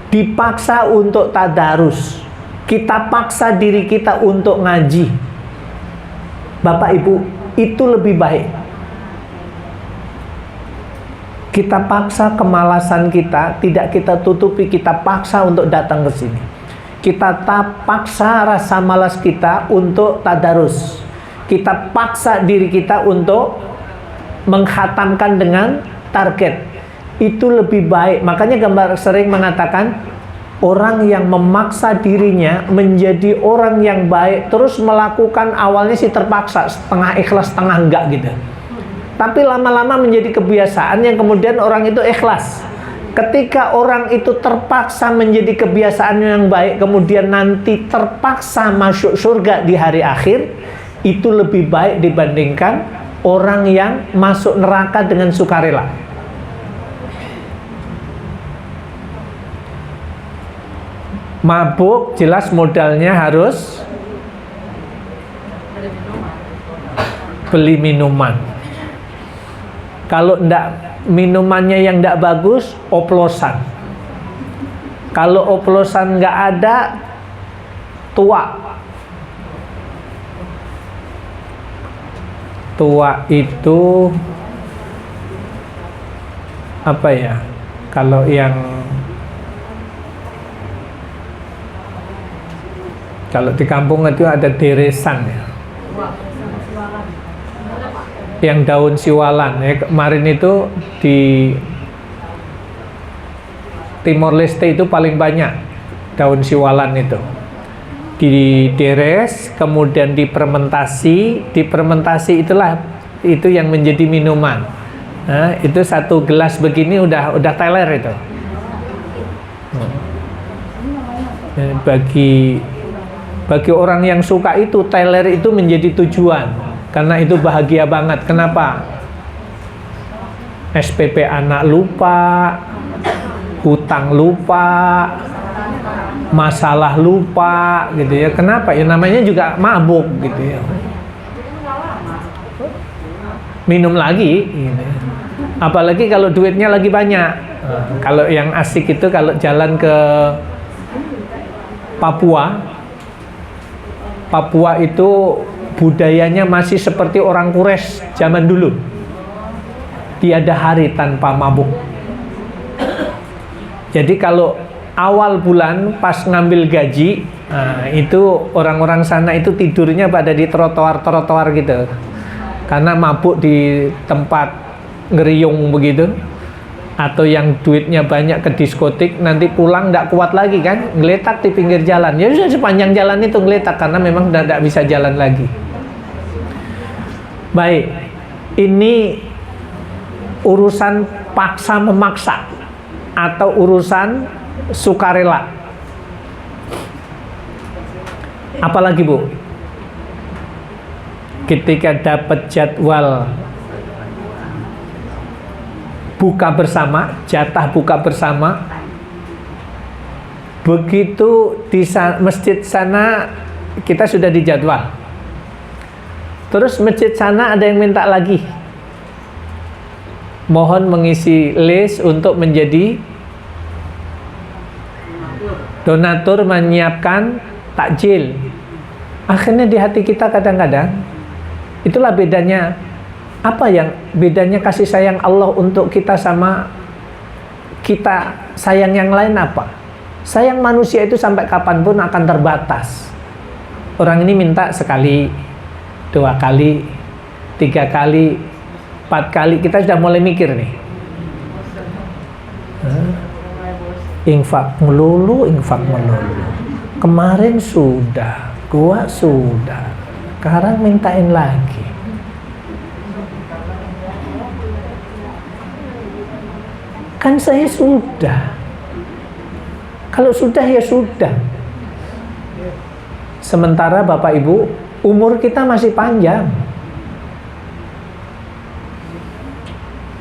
dipaksa untuk tadarus, kita paksa diri kita untuk ngaji. Bapak Ibu, itu lebih baik. Kita paksa kemalasan kita, tidak kita tutupi, kita paksa untuk datang ke sini. Kita paksa rasa malas kita untuk tadarus. Kita paksa diri kita untuk menghatamkan dengan target. Itu lebih baik. Makanya gambar sering mengatakan orang yang memaksa dirinya menjadi orang yang baik, terus melakukan awalnya sih terpaksa, setengah ikhlas setengah enggak gitu, tapi lama-lama menjadi kebiasaan yang kemudian orang itu ikhlas. Ketika orang itu terpaksa menjadi kebiasaan yang baik, kemudian nanti terpaksa masuk surga di hari akhir, itu lebih baik dibandingkan orang yang masuk neraka dengan sukarela. Mabuk jelas modalnya harus beli minuman. Kalau enggak, minumannya yang enggak bagus, oplosan. Kalau oplosan enggak ada, tua. Tua itu apa ya? Kalau di kampung itu ada deresan ya, yang daun siwalan ya. Kemarin itu di Timor Leste itu paling banyak daun siwalan itu, deres kemudian difermentasi itulah itu yang menjadi minuman. Nah, itu 1 gelas begini udah teler itu. Bagi orang yang suka itu, teler itu menjadi tujuan, karena itu bahagia banget. Kenapa? SPP anak lupa, hutang lupa, masalah lupa gitu ya. Kenapa? Ya namanya juga mabuk gitu ya. Minum lagi gitu. Apalagi kalau duitnya lagi banyak. Kalau yang asik itu kalau jalan ke Papua itu budayanya masih seperti orang Quraisy zaman dulu. Tiada hari tanpa mabuk. Jadi kalau awal bulan pas ngambil gaji, itu orang-orang sana itu tidurnya pada di trotoar gitu. Karena mabuk di tempat ngeriung begitu. Atau yang duitnya banyak ke diskotik, nanti pulang nggak kuat lagi kan, ngeletak di pinggir jalan. Ya sudah sepanjang jalan itu ngeletak karena memang tidak bisa jalan lagi. Baik, ini urusan paksa memaksa atau urusan sukarela. Apalagi Bu, ketika dapat jadwal buka bersama, jatah buka bersama, begitu di masjid sana kita sudah dijadwal, terus masjid sana ada yang minta lagi, mohon mengisi list untuk menjadi donatur menyiapkan takjil. Akhirnya di hati kita kadang-kadang, itulah bedanya. Apa yang bedanya kasih sayang Allah untuk kita sama kita sayang yang lain apa? Sayang manusia itu sampai kapanpun akan terbatas. Orang ini minta sekali, 2 kali, 3 kali, 4 kali, kita sudah mulai mikir nih. Infak melulu. Kemarin sudah, Gua sudah, sekarang mintain lagi. Kan saya sudah. Kalau sudah ya sudah. Sementara Bapak Ibu, umur kita masih panjang.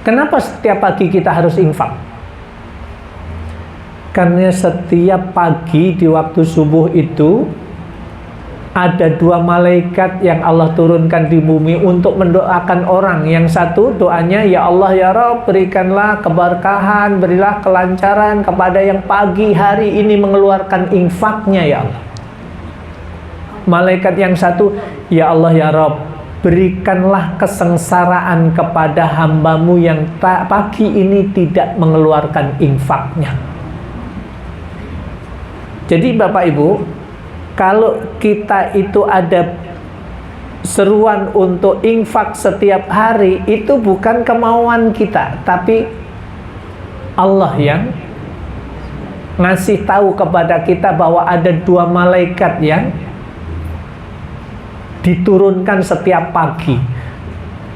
Kenapa setiap pagi kita harus infak? Karena setiap pagi di waktu subuh itu ada 2 malaikat yang Allah turunkan di bumi untuk mendoakan orang. Yang satu doanya, ya Allah ya Rabb, berikanlah keberkahan, berilah kelancaran kepada yang pagi hari ini mengeluarkan infaknya ya Allah. Malaikat yang satu, ya Allah ya Rabb, berikanlah kesengsaraan kepada hambamu yang pagi ini tidak mengeluarkan infaknya. Jadi Bapak Ibu, kalau kita itu ada seruan untuk infak setiap hari, itu bukan kemauan kita, tapi Allah yang ngasih tahu kepada kita bahwa ada 2 malaikat yang diturunkan setiap pagi.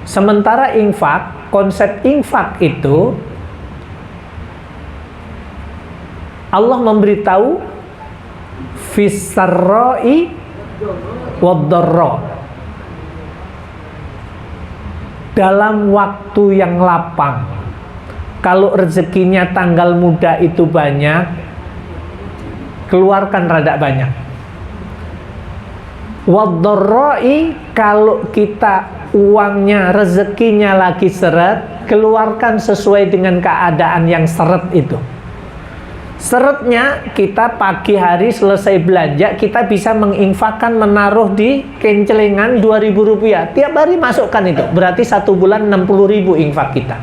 Sementara infak, konsep infak itu Allah memberitahu fis-sarra'i wad-dharra, dalam waktu yang lapang. Kalau rezekinya tanggal muda itu banyak, keluarkan rada banyak. Wad-dharra'i, kalau kita uangnya, rezekinya lagi seret, keluarkan sesuai dengan keadaan yang seret itu. Seretnya, kita pagi hari selesai belanja, kita bisa menginfakkan, menaruh di kencelengan 2.000 rupiah. Tiap hari masukkan itu, berarti 1 bulan 60.000 infak kita.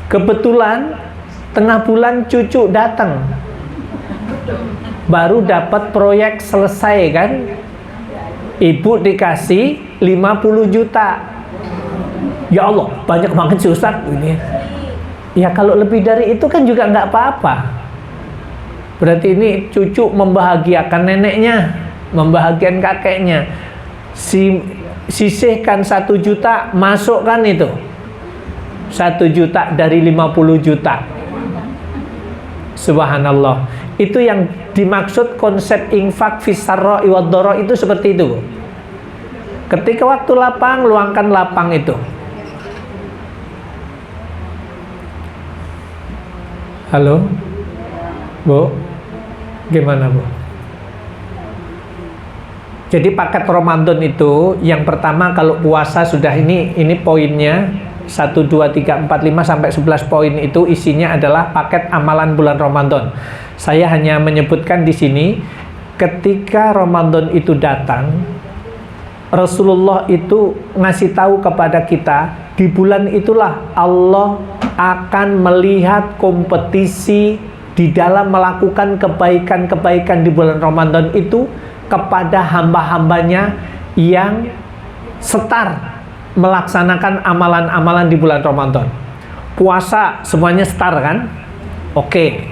Kebetulan tengah bulan cucu datang, baru dapat proyek selesai kan, ibu dikasih 50 juta. Ya Allah, banyak banget sih Ustaz ini. Ya kalau lebih dari itu kan juga nggak apa-apa. Berarti ini cucu membahagiakan neneknya, membahagiakan kakeknya. Sisihkan 1 juta, masukkan itu 1 juta dari 50 juta. Subhanallah. Itu yang dimaksud konsep infak fis-sarra'i wad-dharra, itu seperti itu. Ketika waktu lapang, luangkan lapang itu. Halo, Bu, gimana Bu? Jadi paket Ramadan itu, yang pertama kalau puasa sudah ini poinnya 1, 2, 3, 4, 5 sampai 11 poin itu isinya adalah paket amalan bulan Ramadan. Saya hanya menyebutkan di sini, ketika Ramadan itu datang, Rasulullah itu ngasih tahu kepada kita, di bulan itulah Allah akan melihat kompetisi di dalam melakukan kebaikan-kebaikan di bulan Ramadan itu kepada hamba-hambanya yang setar melaksanakan amalan-amalan di bulan Ramadan. Puasa semuanya setar kan? Oke.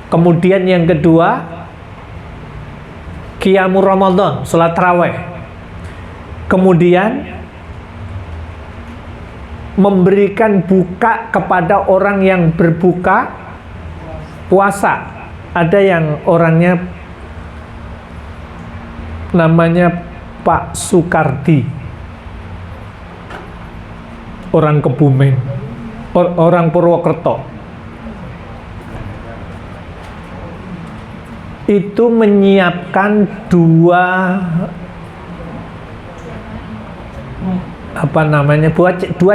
Kemudian yang kedua, Qiyamul Ramadan, salat tarawih. Kemudian memberikan buka kepada orang yang berbuka puasa. Ada yang orangnya namanya Pak Sukardi, orang Kebumen, orang Purwokerto. Itu menyiapkan dua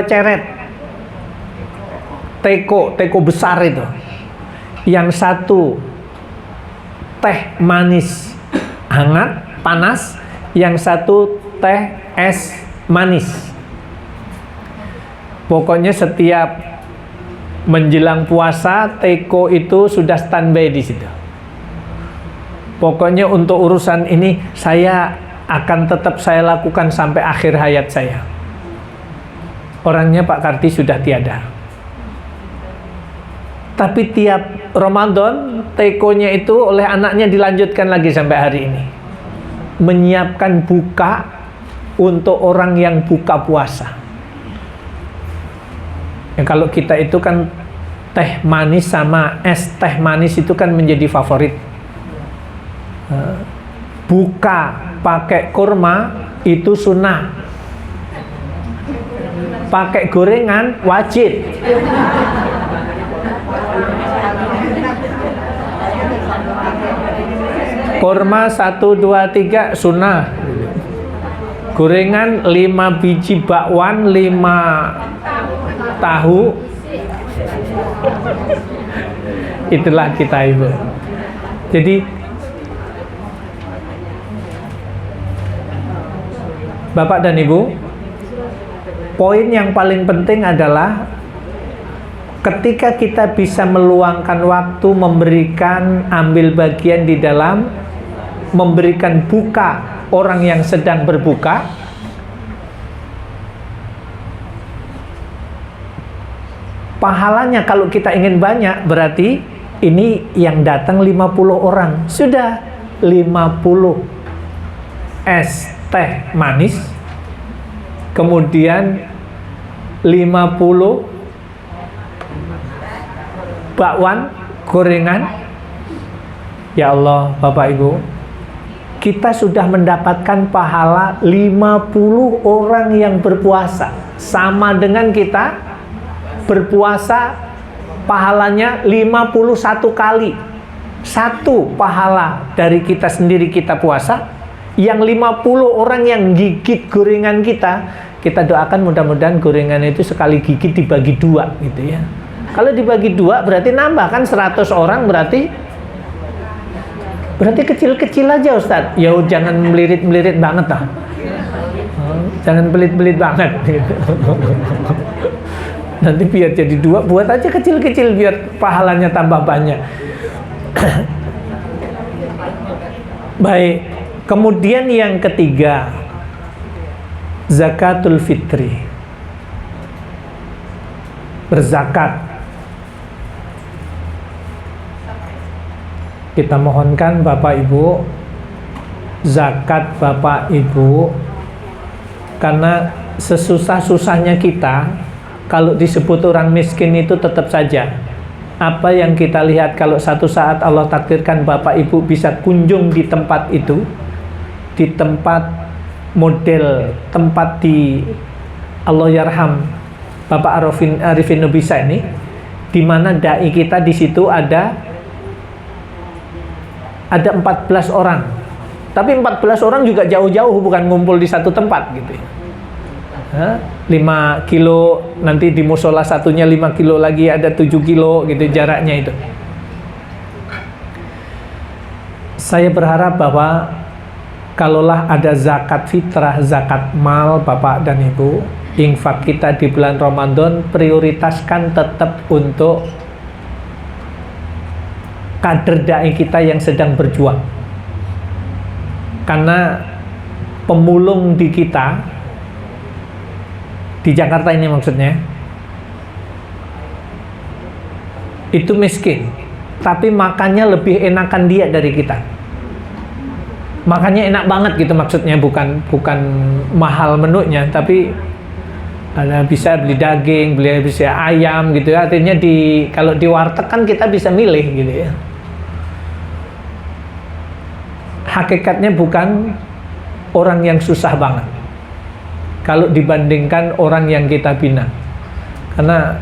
ceret teko besar itu. Yang satu teh manis hangat panas, yang satu teh es manis. Pokoknya setiap menjelang puasa teko itu sudah standby di situ. Pokoknya untuk urusan ini saya akan tetap saya lakukan sampai akhir hayat saya. Orangnya Pak Karti sudah tiada. Tapi tiap Ramadan tekonya itu oleh anaknya dilanjutkan lagi sampai hari ini. Menyiapkan buka untuk orang yang buka puasa. Ya, kalau kita itu kan teh manis sama es teh manis itu kan menjadi favorit. Buka pakai kurma itu sunnah. Pakai gorengan wajib. Kurma 1, 2, 3 sunnah. Gorengan 5 biji bakwan, 5 tahu. Itulah kita Ibu. Jadi Bapak dan Ibu, poin yang paling penting adalah ketika kita bisa meluangkan waktu memberikan, ambil bagian di dalam memberikan buka orang yang sedang berbuka, pahalanya kalau kita ingin banyak, berarti ini yang datang 50 orang, sudah 50 es teh manis, kemudian 50 bakwan gorengan. Ya Allah, Bapak Ibu, kita sudah mendapatkan pahala 50 orang yang berpuasa, sama dengan kita berpuasa pahalanya 51 kali. Satu pahala dari kita sendiri kita puasa, yang 50 orang yang gigit gorengan kita doakan mudah-mudahan gorengan itu sekali gigit dibagi 2 gitu ya. Kalau dibagi 2 berarti nambah kan 100 orang, berarti kecil-kecil aja Ustadz. Ya jangan melirit-melirit banget lah. Jangan pelit-pelit banget gitu. Nanti biar jadi 2, buat aja kecil-kecil biar pahalanya tambah banyak. Baik, kemudian yang ketiga, zakatul fitri, berzakat. Kita mohonkan Bapak Ibu, zakat Bapak Ibu, karena sesusah-susahnya kita, kalau disebut orang miskin itu tetap saja, apa yang kita lihat kalau satu saat Allah takdirkan Bapak Ibu bisa kunjung di tempat itu, di tempat model, tempat di Allah Yarham Bapak Arifin Nubisa ini, di mana dai kita di situ ada 14 orang. Tapi 14 orang juga jauh-jauh, bukan ngumpul di satu tempat gitu. 5 kilo, nanti di musola satunya 5 kilo lagi, ada 7 kilo gitu jaraknya itu. Saya berharap bahwa kalaulah ada zakat fitrah, zakat mal Bapak dan Ibu, infak kita di bulan Ramadan, prioritaskan tetap untuk kader dai kita yang sedang berjuang. Karena pemulung di kita, di Jakarta ini maksudnya, itu miskin, tapi makannya lebih enakan dia dari kita. Makannya enak banget gitu maksudnya, bukan mahal menunya, tapi bisa beli daging, bisa ayam gitu ya. Artinya kalau di warteg kan kita bisa milih gitu ya. Hakikatnya bukan orang yang susah banget kalau dibandingkan orang yang kita bina. Karena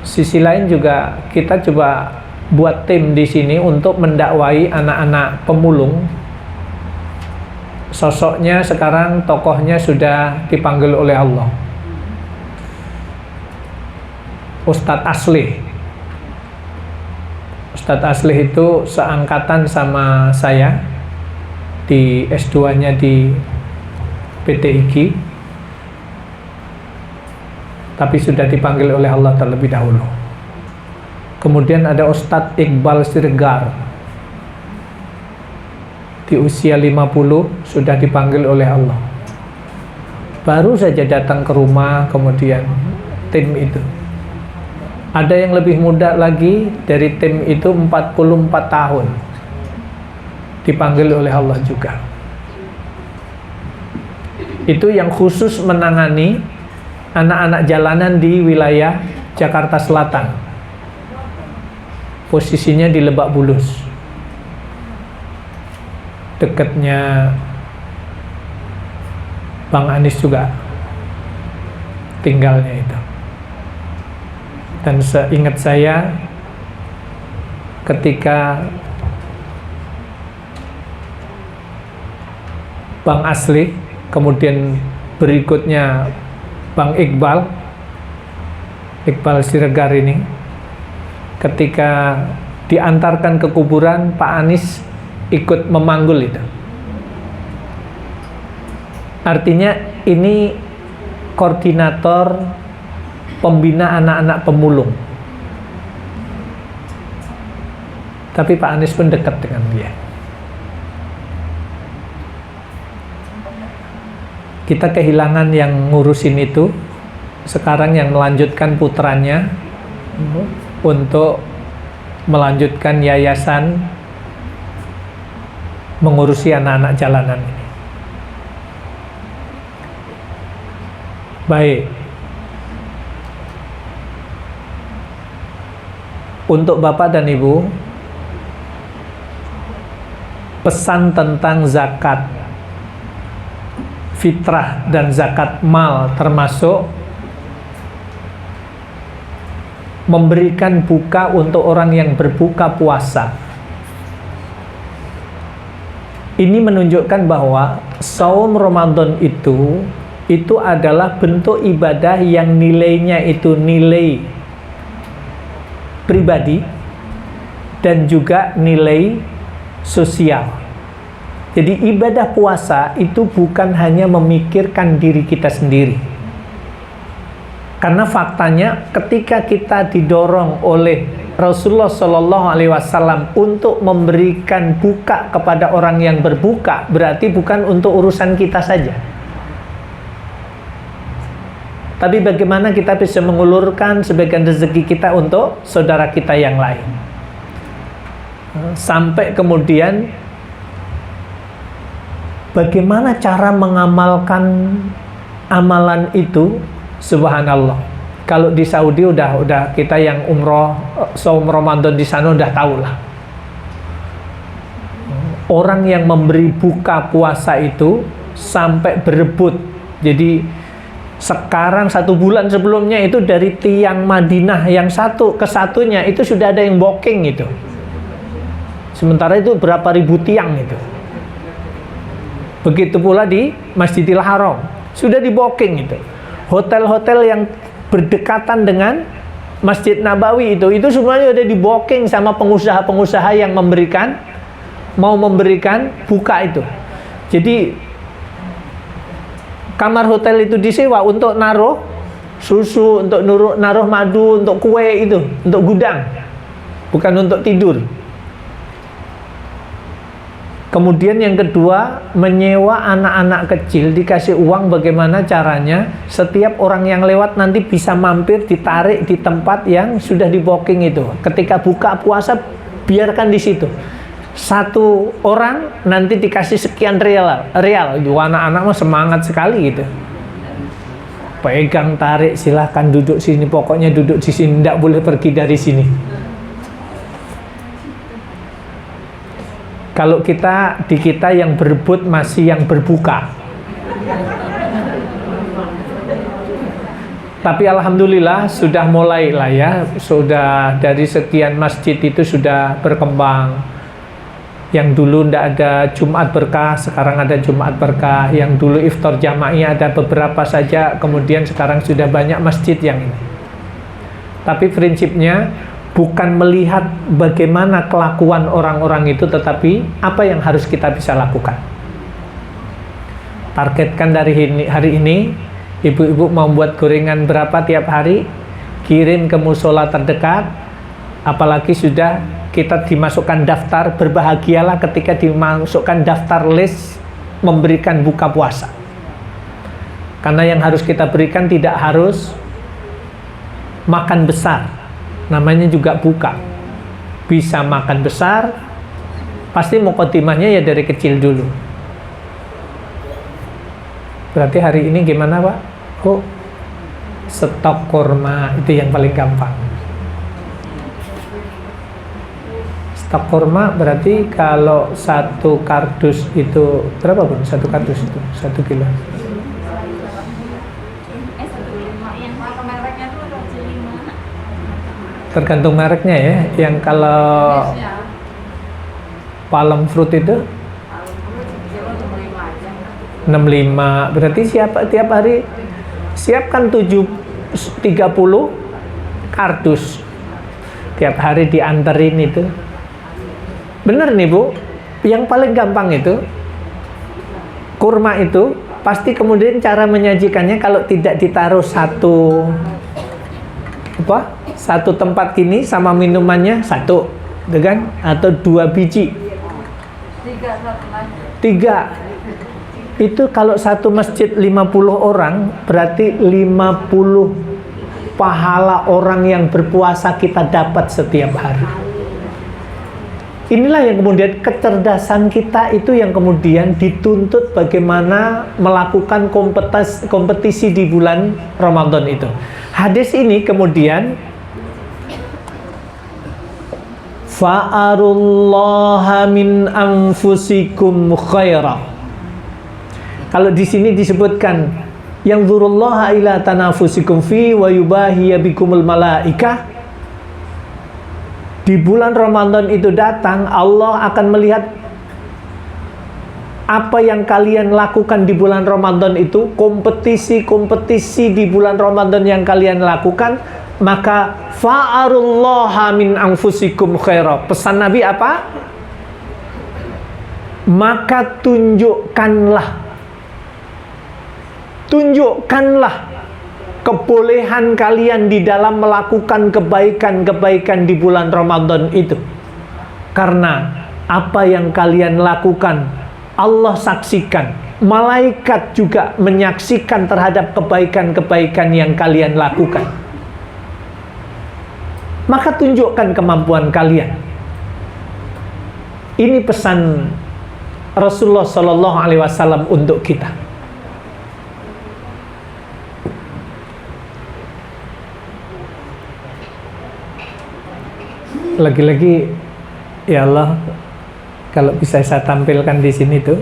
sisi lain juga kita coba buat tim di sini untuk mendakwai anak-anak pemulung. Sosoknya sekarang, tokohnya sudah dipanggil oleh Allah, Ustadz Aslih. Ustadz Aslih itu seangkatan sama saya, di S2-nya di PTIG, tapi sudah dipanggil oleh Allah terlebih dahulu. Kemudian ada Ustadz Iqbal Siregar, di usia 50 sudah dipanggil oleh Allah. Baru saja datang ke rumah, kemudian tim itu. Ada yang lebih muda lagi dari tim itu 44 tahun, dipanggil oleh Allah juga. Itu yang khusus menangani anak-anak jalanan di wilayah Jakarta Selatan. Posisinya di Lebak Bulus, dekatnya Bang Anies juga tinggalnya itu. Dan seingat saya, ketika Bang Asli, kemudian berikutnya Bang Iqbal Siregar ini, ketika diantarkan ke kuburan, Pak Anies ikut memanggul itu. Artinya ini koordinator pembina anak-anak pemulung. Tapi Pak Anies pun dekat dengan dia. Kita kehilangan yang ngurusin itu. Sekarang yang melanjutkan putranya untuk melanjutkan yayasan mengurusi anak-anak jalanan ini. Baik. Untuk Bapak dan Ibu, pesan tentang zakat fitrah dan zakat mal, termasuk memberikan buka untuk orang yang berbuka puasa. Ini menunjukkan bahwa saum Ramadan itu adalah bentuk ibadah yang nilainya itu nilai pribadi dan juga nilai sosial. Jadi ibadah puasa itu bukan hanya memikirkan diri kita sendiri. Karena faktanya ketika kita didorong oleh Rasulullah SAW untuk memberikan buka kepada orang yang berbuka, berarti bukan untuk urusan kita saja. Tapi bagaimana kita bisa mengulurkan sebagian rezeki kita untuk saudara kita yang lain. Sampai kemudian bagaimana cara mengamalkan amalan itu? Subhanallah. Kalau di Saudi udah kita yang umroh saum Ramadan di sana udah tahu lah. Orang yang memberi buka puasa itu sampai berebut. Jadi sekarang 1 bulan sebelumnya itu dari tiang Madinah yang satu ke satunya itu sudah ada yang booking itu. Sementara itu berapa ribu tiang itu. Begitu pula di Masjidil Haram sudah di booking itu. Hotel-hotel yang berdekatan dengan Masjid Nabawi itu semuanya udah di booking sama pengusaha-pengusaha yang mau memberikan buka itu. Jadi kamar hotel itu disewa untuk naruh susu, untuk naruh madu, untuk kue itu, untuk gudang, bukan untuk tidur. Kemudian yang kedua, menyewa anak-anak kecil, dikasih uang bagaimana caranya setiap orang yang lewat nanti bisa mampir, ditarik di tempat yang sudah di booking itu. Ketika buka puasa, biarkan di situ. 1 orang nanti dikasih sekian real. Anak-anak mah semangat sekali gitu. Pegang, tarik, silahkan duduk sini, pokoknya duduk di sini, tidak boleh pergi dari sini. Kalau kita yang berebut masih yang berbuka. Tapi alhamdulillah sudah mulai lah ya, sudah dari sekian masjid itu sudah berkembang. Yang dulu tidak ada Jumat berkah, sekarang ada Jumat berkah. Yang dulu iftar jama'i ada beberapa saja, kemudian sekarang sudah banyak masjid yang ini. Tapi prinsipnya bukan melihat bagaimana kelakuan orang-orang itu, tetapi apa yang harus kita bisa lakukan. Targetkan dari hari ini, ibu-ibu mau buat gorengan berapa tiap hari, kirim ke musola terdekat. Apalagi sudah kita dimasukkan daftar, berbahagialah ketika dimasukkan daftar list memberikan buka puasa. Karena yang harus kita berikan tidak harus makan besar, namanya juga buka. Bisa makan besar, pasti mukadimahnya ya dari kecil dulu. Berarti hari ini gimana Pak? Oh, stok kurma itu yang paling gampang. Stok kurma berarti kalau satu kardus itu berapa Bun? Satu kardus itu 1 kilo. Tergantung mereknya ya. Yang kalau palm fruit itu 65. Berarti tiap hari siapkan 30 kardus. Tiap hari dianterin itu. Bener nih Bu, yang paling gampang itu kurma itu pasti kemudian cara menyajikannya kalau tidak ditaruh satu tempat ini sama minumannya satu, kan? Atau 2 biji. 3. Itu kalau satu masjid 50 orang berarti 50 pahala orang yang berpuasa kita dapat setiap hari. Inilah yang kemudian kecerdasan kita itu yang kemudian dituntut bagaimana melakukan kompetisi di bulan Ramadan itu. Hadis ini kemudian fa'arullaha min anfusikum khaira. Kalau di sini disebutkan yang zurullaha ila tanafusikum fi wa yubahiya bikumul malaikah. Di bulan Ramadan itu datang, Allah akan melihat apa yang kalian lakukan di bulan Ramadan itu, kompetisi-kompetisi di bulan Ramadan yang kalian lakukan, maka fa'arullaha min anfusikum khaira. Pesan Nabi apa? Maka tunjukkanlah kebolehan kalian di dalam melakukan kebaikan-kebaikan di bulan Ramadan itu. Karena apa yang kalian lakukan Allah saksikan, malaikat juga menyaksikan terhadap kebaikan-kebaikan yang kalian lakukan. Maka tunjukkan kemampuan kalian. Ini pesan Rasulullah Shallallahu Alaihi Wasallam untuk kita. Lagi-lagi ya Allah, kalau bisa saya tampilkan di sini tuh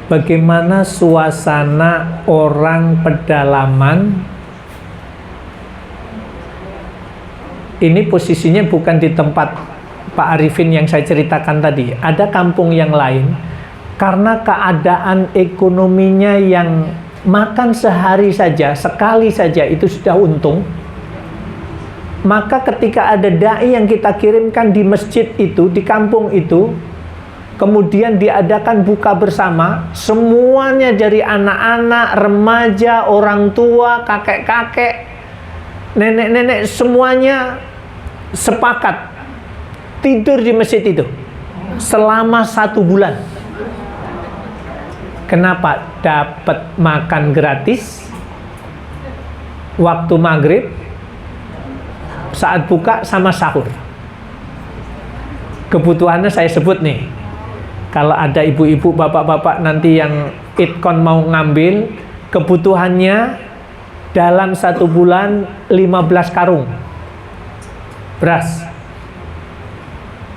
bagaimana suasana orang pedalaman. Ini posisinya bukan di tempat Pak Arifin yang saya ceritakan tadi. Ada kampung yang lain karena keadaan ekonominya yang makan sehari saja, sekali saja itu sudah untung. Maka ketika ada dai yang kita kirimkan di masjid itu, di kampung itu, kemudian diadakan buka bersama, semuanya dari anak-anak, remaja, orang tua, kakek-kakek, nenek-nenek, semuanya sepakat tidur di masjid itu selama 1 bulan. Kenapa? Dapat makan gratis waktu maghrib, saat buka sama sahur. Kebutuhannya saya sebut nih. Kalau ada ibu-ibu, bapak-bapak nanti yang itkon mau ngambil, kebutuhannya dalam 1 bulan 15 karung beras.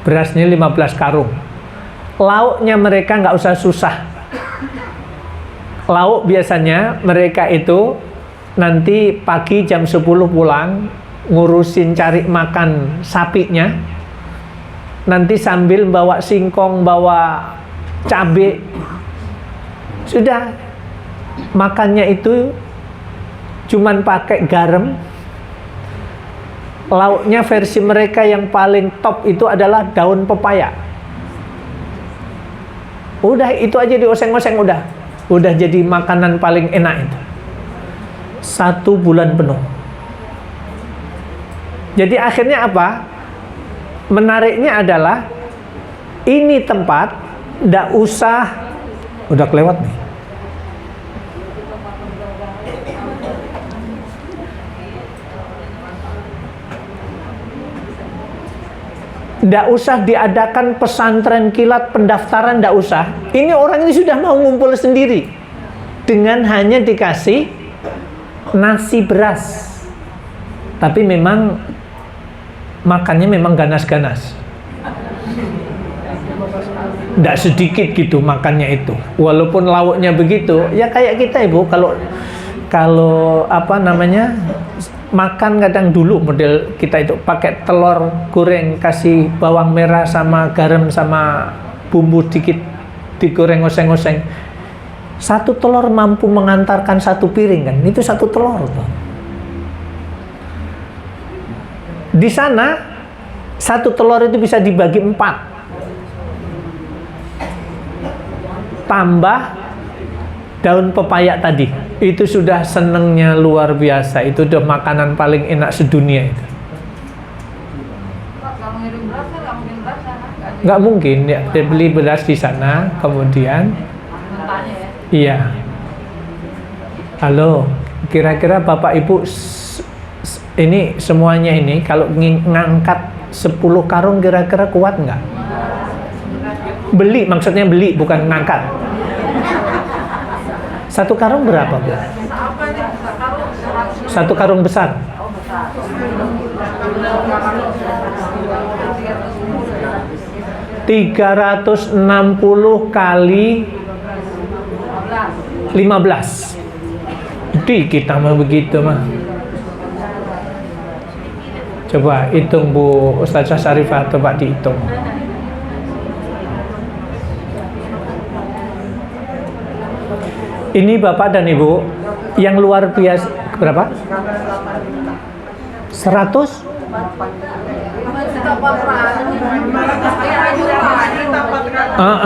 Berasnya 15 karung. Lauknya mereka nggak usah susah. Lauk biasanya mereka itu nanti pagi jam 10 pulang, ngurusin cari makan sapinya, nanti sambil bawa singkong, bawa cabai, sudah makannya itu cuman pakai garam. Lauknya versi mereka yang paling top itu adalah daun pepaya. Udah itu aja dioseng-oseng, udah jadi makanan paling enak itu. 1 bulan penuh. Jadi akhirnya apa? Menariknya adalah ini tempat ndak usah, udah kelewat nih. Nggak usah diadakan pesantren kilat, pendaftaran, nggak usah. Ini orang ini sudah mau ngumpul sendiri dengan hanya dikasih nasi beras. Tapi memang makannya memang ganas-ganas. Nggak sedikit gitu makannya itu. Walaupun lauknya begitu, ya kayak kita Ibu, kalau apa namanya, makan kadang dulu model kita itu pakai telur goreng, kasih bawang merah sama garam sama bumbu dikit, digoreng oseng-oseng. Satu telur mampu mengantarkan satu piring kan, itu satu telur tuh. Di sana satu telur itu bisa dibagi 4. Tambah daun pepaya tadi, itu sudah senengnya luar biasa. Itu udah makanan paling enak sedunia itu. Nggak mungkin ya, dia beli beras di sana, kemudian iya. Halo, kira-kira Bapak Ibu ini semuanya ini kalau ngangkat 10 karung kira-kira kuat nggak? Beli, maksudnya beli, bukan ngangkat. Satu karung berapa, Bu? Satu karung besar. 360 kali 15. Di kita mah begitu mah. Coba hitung Bu Ustazah Syarifah, coba dihitung. Ini Bapak dan Ibu yang luar biasa berapa? 100?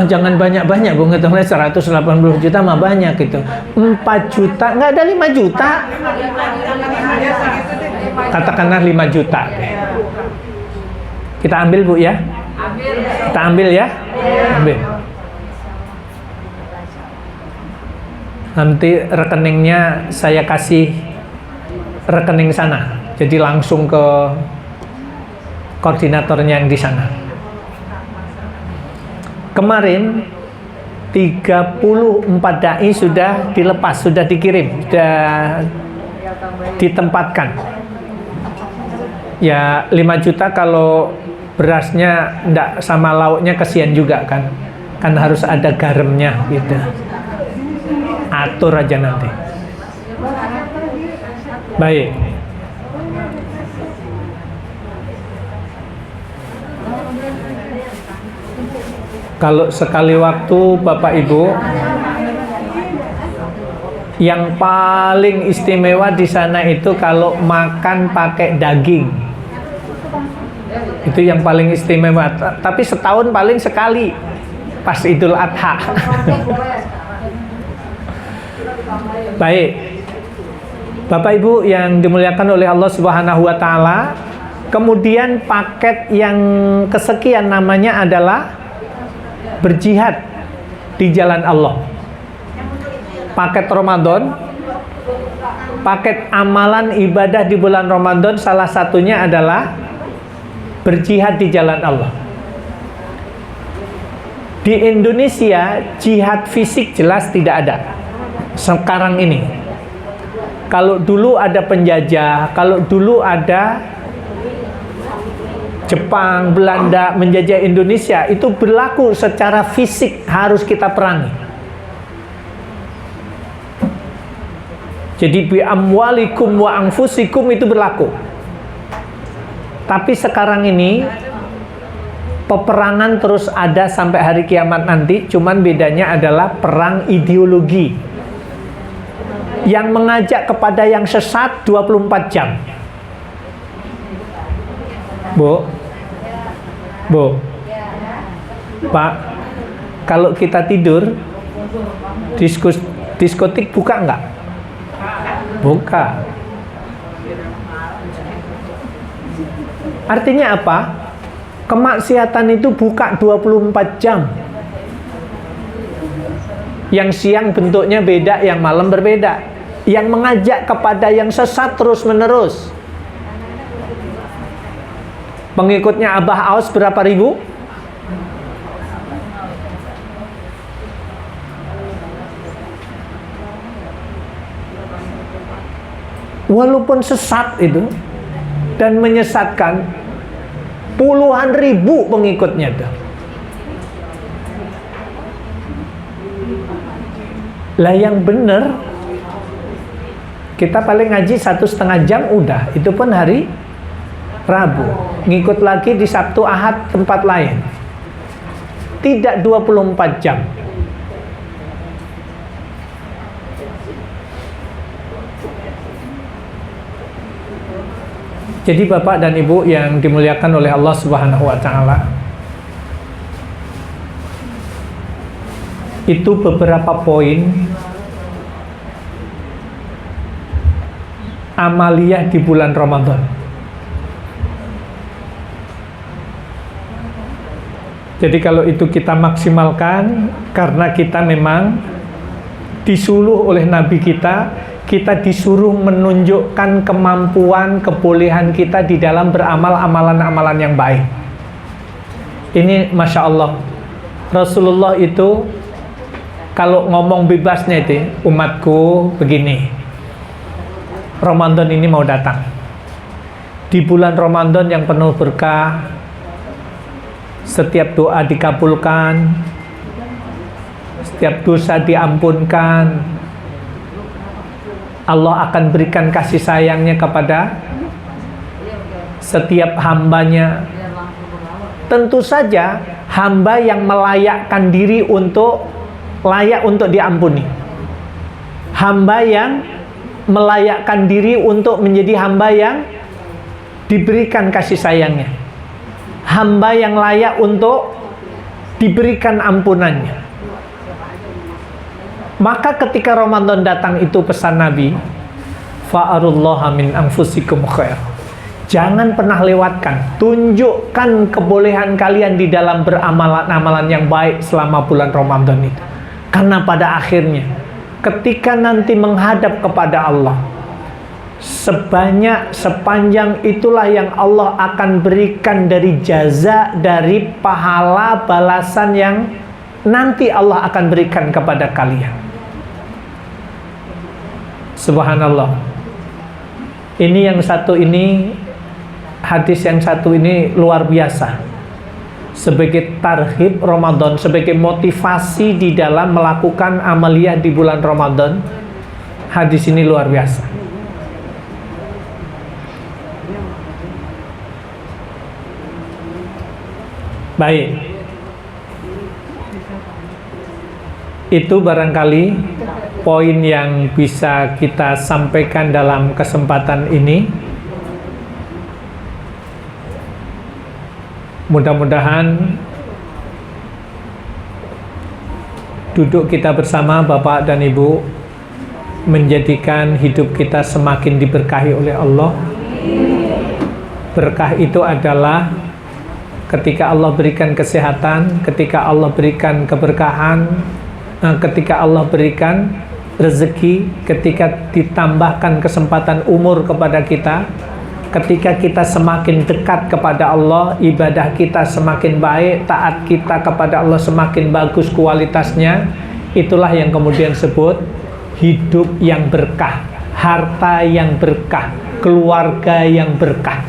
Jangan banyak-banyak Bu, ngitungnya 180 juta mah banyak gitu. 4 juta, nggak ada 5 juta. Katakanlah 5 juta. Kita ambil Bu ya. Kita ambil ya. Ambil. Nanti rekeningnya saya kasih rekening sana. Jadi langsung ke koordinatornya yang di sana. Kemarin 34 dai sudah dilepas, sudah dikirim, sudah ditempatkan. Ya 5 juta kalau berasnya enggak sama lauknya kesian juga kan. Kan harus ada garamnya gitu. Atur aja nanti. Baik. Kalau sekali waktu Bapak Ibu, yang paling istimewa di sana itu kalau makan pakai daging. Itu yang paling istimewa. Tapi setahun paling sekali, pas Idul Adha. Baik, Bapak Ibu yang dimuliakan oleh Allah Subhanahu wa Ta'ala, kemudian paket yang kesekian namanya adalah berjihad di jalan Allah. Paket Ramadan, paket amalan ibadah di bulan Ramadan, salah satunya adalah berjihad di jalan Allah. Di Indonesia jihad fisik jelas tidak ada sekarang ini. Kalau dulu ada penjajah, kalau dulu ada Jepang, Belanda menjajah Indonesia, itu berlaku secara fisik, harus kita perangi. Jadi bi amwalikum wa anfusikum itu berlaku. Tapi sekarang ini peperangan terus ada sampai hari kiamat nanti, cuman bedanya adalah perang ideologi yang mengajak kepada yang sesat 24 jam. Bu, Pak, kalau kita tidur, diskotik buka nggak? Buka. Artinya apa? Kemaksiatan itu buka 24 jam. Yang siang bentuknya beda, yang malam berbeda. Yang mengajak kepada yang sesat terus menerus. Pengikutnya Abah Aus berapa ribu? Walaupun sesat itu dan menyesatkan, puluhan ribu pengikutnya tuh. Lah yang bener, kita paling ngaji 1,5 jam udah, itu pun hari Rabu. Ngikut lagi di Sabtu Ahad tempat lain. Tidak 24 jam. Jadi Bapak dan Ibu yang dimuliakan oleh Allah Subhanahu wa taala, itu beberapa poin amaliyah di bulan Ramadan. Jadi kalau itu kita maksimalkan, karena kita memang disuruh oleh Nabi kita disuruh menunjukkan kemampuan, kebolehan kita di dalam beramal amalan-amalan yang baik. Ini Masya Allah, Rasulullah itu kalau ngomong bebasnya itu, umatku begini, Ramadan ini mau datang. Di bulan Ramadan yang penuh berkah, setiap doa dikabulkan, setiap dosa diampunkan, Allah akan berikan kasih sayangnya kepada setiap hambanya. Tentu saja hamba yang melayakkan diri layak untuk diampuni, hamba yang melayakkan diri untuk menjadi hamba yang diberikan kasih sayangnya, hamba yang layak untuk diberikan ampunannya. Maka ketika Ramadan datang itu pesan Nabi, fa'arullaha min anfusikum khair. Jangan pernah lewatkan, tunjukkan kebolehan kalian di dalam beramalan-amalan yang baik selama bulan Ramadan itu. Karena pada akhirnya, ketika nanti menghadap kepada Allah, sepanjang itulah yang Allah akan berikan dari jaza, dari pahala balasan yang nanti Allah akan berikan kepada kalian. Subhanallah. Ini yang satu ini, hadis yang satu ini luar biasa. Sebagai tarhib Ramadan, sebagai motivasi di dalam melakukan amaliyah di bulan Ramadan, hadis ini luar biasa. Baik. Itu barangkali poin yang bisa kita sampaikan dalam kesempatan ini. Mudah-mudahan duduk kita bersama Bapak dan Ibu menjadikan hidup kita semakin diberkahi oleh Allah. Berkah itu adalah ketika Allah berikan kesehatan, ketika Allah berikan keberkahan, ketika Allah berikan rezeki, ketika ditambahkan kesempatan umur kepada kita, ketika kita semakin dekat kepada Allah, ibadah kita semakin baik, taat kita kepada Allah semakin bagus kualitasnya, itulah yang kemudian disebut hidup yang berkah, harta yang berkah, keluarga yang berkah.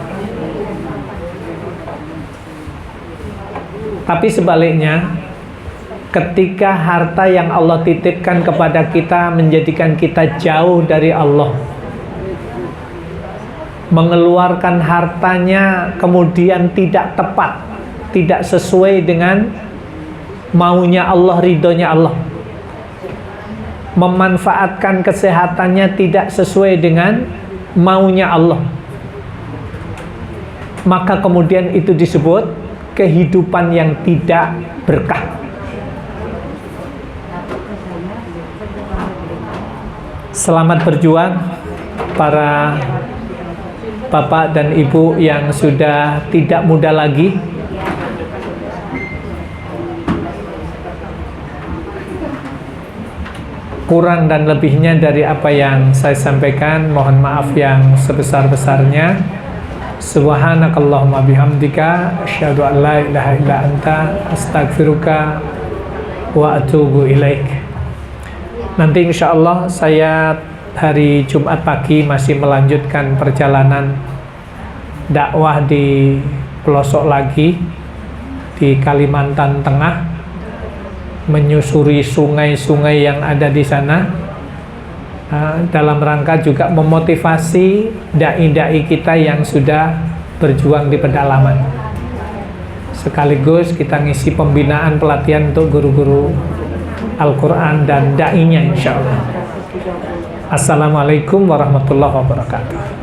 Tapi sebaliknya, ketika harta yang Allah titipkan kepada kita menjadikan kita jauh dari Allah, mengeluarkan hartanya kemudian tidak tepat, tidak sesuai dengan maunya Allah, ridhonya Allah, memanfaatkan kesehatannya tidak sesuai dengan maunya Allah, maka kemudian itu disebut kehidupan yang tidak berkah. Selamat berjuang para Bapak dan Ibu yang sudah tidak muda lagi. Kurang dan lebihnya dari apa yang saya sampaikan, mohon maaf yang sebesar-besarnya. Subhanakallahumma bihamdika asyhadu an la ilaha illa anta astaghfiruka wa atubu ilaik. Nanti insyaallah saya hari Jumat pagi masih melanjutkan perjalanan dakwah di pelosok lagi di Kalimantan Tengah, menyusuri sungai-sungai yang ada di sana, dalam rangka juga memotivasi dai-dai kita yang sudah berjuang di pedalaman. Sekaligus kita ngisi pembinaan pelatihan untuk guru-guru Al-Quran dan dai-nya insyaallah. Assalamualaikum warahmatullahi wabarakatuh.